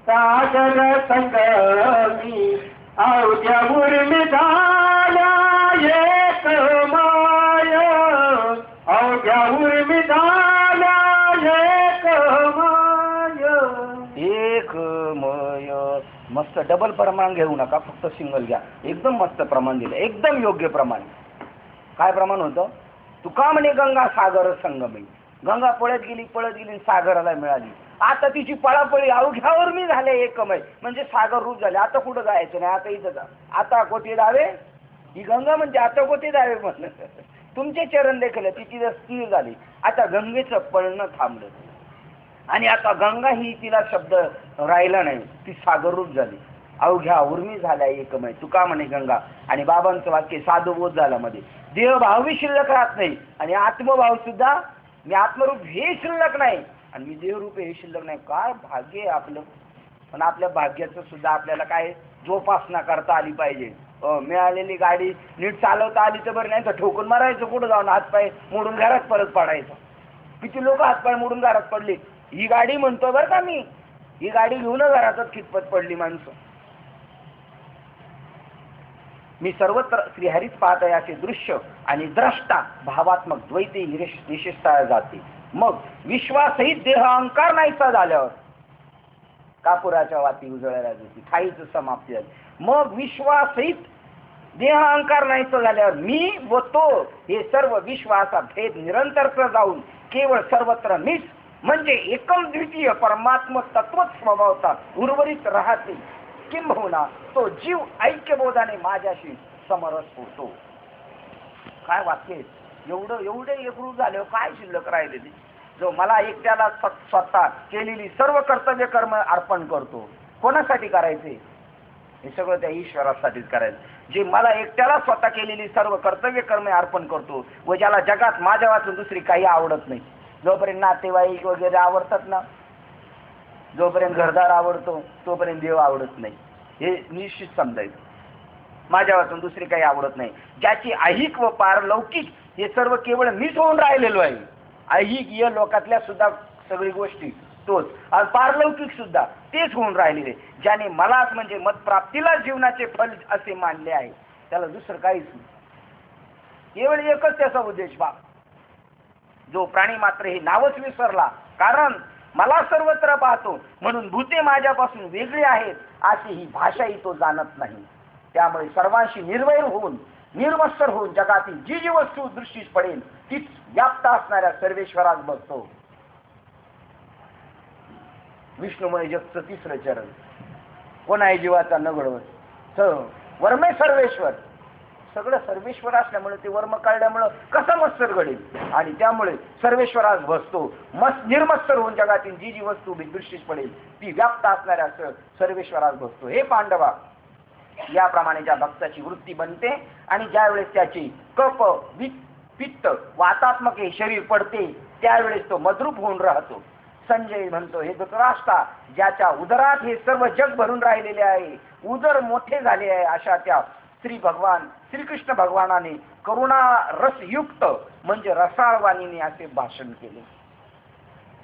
सागर संगमी अवघ्या उर्मी झाल्या एक माय, अवघ्या उर्मी झाल्या एक मय. मस्त डबल प्रमाण घेऊ नका, फक्त सिंगल घ्या. एकदम मस्त प्रमाण दिलं, एकदम योग्य प्रमाण. काय प्रमाण होतं? तुका म्हणे गंगा सागर संगमी. गंगा पळत गेली सागराला मिळाली. आता तिची पळापळी अवघ्यावर मी झाले एकमय, म्हणजे सागर रूप झाले. आता कुठं जायचं नाही, आता इथं जा. आता कोठे जावे ही गंगा म्हणजे आता कोठे जावे म्हणलं. तुमचे चरण देखले तिची जर स्थिर झाली, आता गंगेचं पळणं थांबलं आणि आता गंगा ही तिला शब्द राहिला नाही, ती सागर रूप झाली. अवघ्या उर्मी झाल्या एकमय तुका म्हणे गंगा. आणि बाबांचं वाक्य साधुबोध झाला मध्ये देहभावही शिल्लक राहत नाही आणि आत्मभाव सुद्धा, मी आत्मरूप हे शिल्लक नाही आणि मी देहरूप हे शिल्लक नाही. काय भाग्य आहे आपलं. पण आपल्या भाग्याचं सुद्धा आपल्याला काय जोपासना करता आली पाहिजे. मिळालेली गाडी नीट चालवता आली तर बरं, नाही तर ठोकून मारायचं, कुठं जाऊन हातपाय मोडून घरात परत पडायचं. किती लोक हातपाय मोडून घरात पडली. ही गाडी म्हणतो बरं का मी, ही गाडी घेऊन घरातच खितपत पडली माणसं. मी सर्वत्र श्रीहरीच पाहत आहे असे दृश्य आणि द्रष्टा भावात्मक द्वैती निशिष्टा जाते. मग विश्वासहित देह अहंकार नाहीसा झाल्यावर कापुराच्या वाती उजळायला जाते, ठाईच समाप्ती झाली. मग विश्वासहित देह अहंकार नाहीसा झाल्यावर मी व तो हे सर्व विश्वासा भेद निरंतर जाऊन केवळ सर्वत्र मीच म्हणजे एकम द्वितीय परमात्म तत्वच स्वभावता उर्वरित राहते. किंबहुना तो जीव ऐक्यबोधाने माझ्याशी समरस होतो. काय वाक्य, एवढे एकरूप झाले, काय शिल्लक राहिलेली. जो मला एकट्याला स्वतः केलेली सर्व कर्तव्य कर्म अर्पण करतो. कोणासाठी करायचे? हे सगळं त्या ईश्वरासाठीच करायचं. जे मला एकट्याला स्वतः केलेली सर्व कर्तव्य कर्म अर्पण करतो व ज्याला जगात माझ्या वाचून दुसरी काही आवडत नाही. जोपर्यंत नातेवाईक वगैरे आवडतात ना, जोपर्यंत घरदार आवडतो तोपर्यंत देव आवडत नाही, हे निश्चित समजायचं. माझ्या वाचून दुसरी काही आवडत नाही. ज्याची ऐहिक व पारलौकिक हे सर्व केवळ मीच होऊन राहिलेलो आहे. ऐहिक या लोकातल्या सुद्धा सगळी गोष्टी तोच, आणि पारलौकिक सुद्धा तेच होऊन राहिलेले. ज्याने मलाच म्हणजे मतप्राप्तीला जीवनाचे फल असे मानले आहे, त्याला दुसरं काहीच नाही. केवळ एकच त्याचा उद्देश बा. जो प्राणी मात्र हे नावच विसरला, कारण मला सर्वत्र पाहतो म्हणून भूते माझ्यापासून वेगळी आहेत अशी ही भाषाही तो जाणत नाही. त्यामुळे सर्वांशी निर्वैर होऊन निर्मत्सर होऊन जगातील जी जी वस्तू दृष्टीस पडेल तीच व्याप्त असणाऱ्या सर्वेश्वरास बघतो. विष्णुमय जगचं तिसरं चरण. कोण आहे जीवाचा न घडवत? वर्मे सर्वेश्वर. सगळं सर्वेश्वर असल्यामुळे ते वर्म काढल्यामुळं कसं मत्सर घडेल? आणि त्यामुळे सर्वेश्वरास बसतो. निर्मत्सर होऊन जगातील जी जी वस्तू दृष्टीस पडेल ती व्याप्त असणाऱ्या सर्वेश्वरास बसतो. हे पांडवा, याप्रमाणे ज्या भक्ताची वृत्ती बनते आणि ज्यावेळेस त्याची कप पित्त वातात्मक हे शरीर पडते त्यावेळेस तो मद्रूप होऊन राहतो. संजय म्हणतो, हे धृतराष्ट्रा, ज्याच्या उदरात हे सर्व जग भरून राहिलेले आहे, उदर मोठे झाले आहे, अशा त्या श्रीकृष्ण भगवानाने करुणा रसयुक्त म्हणजे रसाळवाणीने असे भाषण केले.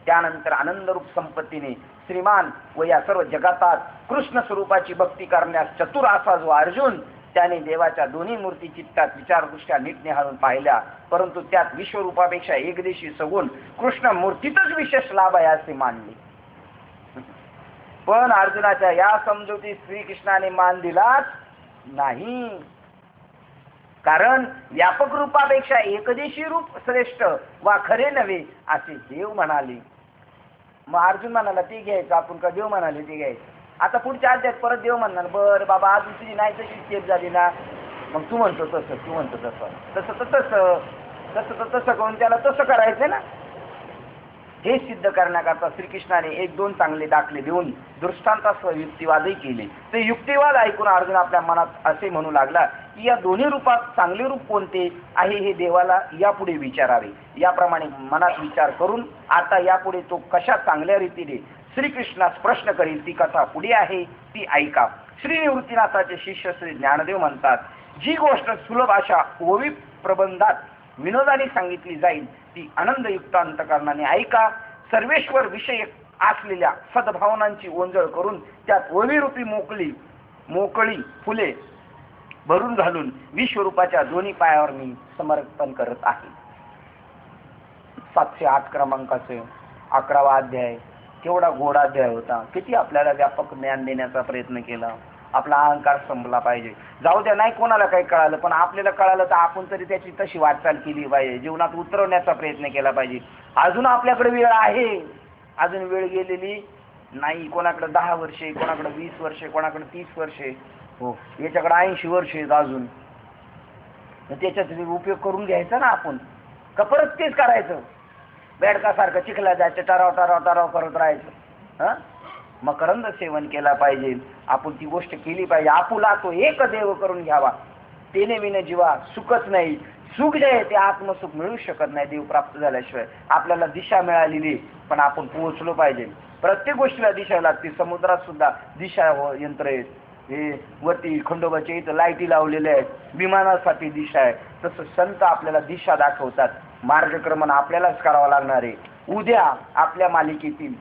त्यानंतर आनंदरूप संपत्तीने श्रीमान व या सर्व जगातात कृष्ण स्वरूपाची भक्ती करण्यास चतुर असा जो अर्जुन, त्याने देवाच्या दोन्ही मूर्ती चित्तात विचारदृष्ट्या नीट निहाळून पाहिल्या, परंतु त्यात विश्वरूपापेक्षा एकदेशी सगुण कृष्ण मूर्तीतच विशेष लाभ आहे असे मानले. पण अर्जुनाच्या या समजुतीस श्रीकृष्णाने मान दिलाच नाही. कारण व्यापक रूपापेक्षा एकदेशी रूप श्रेष्ठ वा खरे नव्हे असे देव म्हणाले. मग अर्जुन म्हणाला ते घ्यायचं, आपण का देव म्हणाले ते घ्यायचं. आता पुढच्या अध्यायात परत देव म्हणणार, बरं बाबा आज तुझी नाही तशी स्टेप झाली ना, मग तू म्हणतो तसं, तू म्हणतो तसं, तसं तर तसं, तसं तर तसं करून त्याला तसं करायचं ना. हे सिद्ध करण्याकरता श्रीकृष्णाने एक दोन चांगले दाखले देऊन दृष्टांतासह युक्तिवादही केले. ते युक्तिवाद ऐकून अर्जुन आपल्या मनात असे म्हणू लागला की या दोन्ही रूपात चांगले रूप कोणते आहे हे देवाला यापुढे विचारावे. याप्रमाणे मनात विचार करून आता यापुढे तो कशा चांगल्या रीतीने श्रीकृष्णास प्रश्न करील ती कथा पुढे आहे, ती ऐका. श्री निवृत्तीनाथाचे शिष्य श्री ज्ञानदेव म्हणतात, जी गोष्ट सुलभ अशा ओवी प्रबंधात विनोदाने सांगितली जाईल ती आनंदयुक्त अंतकरणाने ऐका. सर्वेश्वर विषय असलेल्या सद्भावनांची ओंजळ करून त्यात ओवीरूपी मोकळी फुले भरून घालून विश्वरूपाच्या दोन्ही पायावर मी समर्पण करत आहे. 708 क्रमांकाचे 11वा अध्याय केवढा गोडा अध्याय होता. किती आपल्याला व्यापक ज्ञान देण्याचा प्रयत्न केला. आपला अहंकार संपला पाहिजे. जाऊ द्या, नाही कोणाला काही कळालं, पण आपल्याला कळालं तर आपण तरी त्याची तशी वाटचाल केली पाहिजे, जीवनात उतरवण्याचा प्रयत्न केला पाहिजे. अजून आपल्याकडे वेळ आहे, अजून वेळ गेलेली नाही. कोणाकडे 10 वर्षे, कोणाकडे 20 वर्षे, कोणाकडे 30 वर्षे, हो याच्याकडे 80 वर्षे आहेत अजून. त्याच्यात उपयोग करून घ्यायचा ना आपण, का परत तेच करायचं? बेडकासारखं चिखला जायचं, टराव करत राहायचं. मकरंद सेवन केला पाहिजे. आपण ती गोष्ट केली पाहिजे. आपुला तो एक देव करून घ्यावा. तेने विने जीवा सुखच नाही. सुख जे आहे ते आत्मसुख मिळू शकत नाही देव प्राप्त झाल्याशिवाय. आपल्याला दिशा मिळालेली, पण आपण पोहोचलो पाहिजे. प्रत्येक गोष्टीला दिशा लागते. समुद्रात सुद्धा दिशा यंत्र आहेत. हे वरती खंडोबाच्या इथं लाईटी लावलेल्या आहेत, विमानासाठी दिशा आहे. तसं संत आपल्याला दिशा दाखवतात. मार्गक्रमण आपल्यालाच करावं लागणार आहे. उद्या आपल्या मालिकेतील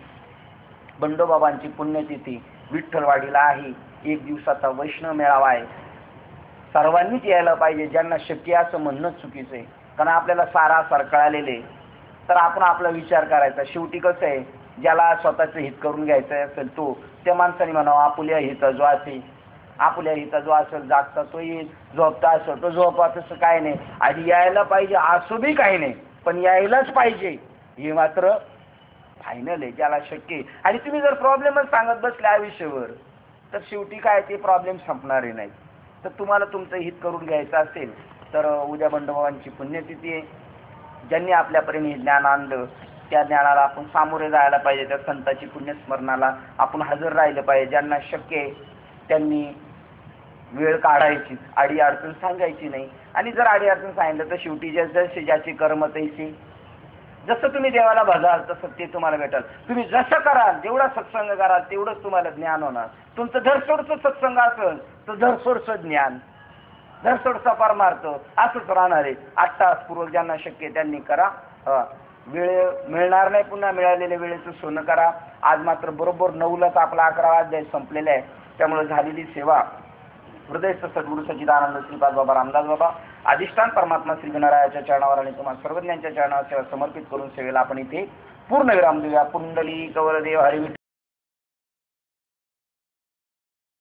बंडोबाबांची पुण्यतिथी विठ्ठलवाडीला आहे. 1 दिवसाचा वैष्णव मेळावा आहे. सर्वांनीच यायला पाहिजे. ज्यांना शक्य असं म्हणणंच चुकीचं आहे, कारण आपल्याला सारासार कळालेले. तर आपण आपला विचार करायचा. शेवटी कसं आहे, ज्याला स्वतःचं हित करून घ्यायचं असेल तो त्या माणसाने म्हणावं आपुल्या हित जो असेल, आपुल्या हित जो असेल जागता तो येईल, झोपता असेल तो झोपा. तसं काय नाही. आधी यायला पाहिजे असं बी काही नाही, पण यायलाच पाहिजे हे मात्र फायनल आहे, ज्याला शक्य आहे. आणि तुम्ही जर प्रॉब्लेमच सांगत बसले आयुष्यभर तर शेवटी काय ते प्रॉब्लेम संपणारे नाही. तर तुम्हाला तुमचं हित करून घ्यायचं असेल तर उद्या बंडोबाबांची पुण्यतिथी आहे. ज्यांनी आपल्यापर्यंत हे ज्ञान आणलं त्या ज्ञानाला आपण सामोरे जायला पाहिजे. त्या संताची पुण्यस्मरणाला आपण हजर राहिलं पाहिजे. ज्यांना शक्य आहे त्यांनी वेळ काढायची, आडी अडचण सांगायची नाही. आणि जर आडी अडचण सांगितलं तर शेवटी जसे ज्याचे कर्म तैसे, जसं तुम्ही देवाला भजाल तसं ते तुम्हाला भेटाल. तुम्ही जसं कराल, जेवढा सत्संग कराल तेवढंच तुम्हाला ज्ञान होणार. तुमचं धरसोडचं सत्संग असेल तर धरसोडचं ज्ञान, धरसोडचा परमार्थ असंच राहणार आहे. 8 तास पूर्वक ज्यांना शक्य त्यांनी करा. वेळ मिळणार नाही पुन्हा, मिळालेल्या वेळेचं सोनं करा. आज मात्र बरोबर 9लाच आपला 11वा अध्याय संपलेला आहे. त्यामुळे झालेली सेवा हृदयस्थ सद्गुरू सच्चिदानंद श्रीपाद बाबा रामदास बाबा अधिष्ठान परमात्मा श्री गणरायाच्या चरणावर आणि तुम्हाला सर्वज्ञांच्या चरणावर सेवा समर्पित करून सेवेला आपण इथे पूर्ण विराम देऊया. पुंडली कवरदेव हरी.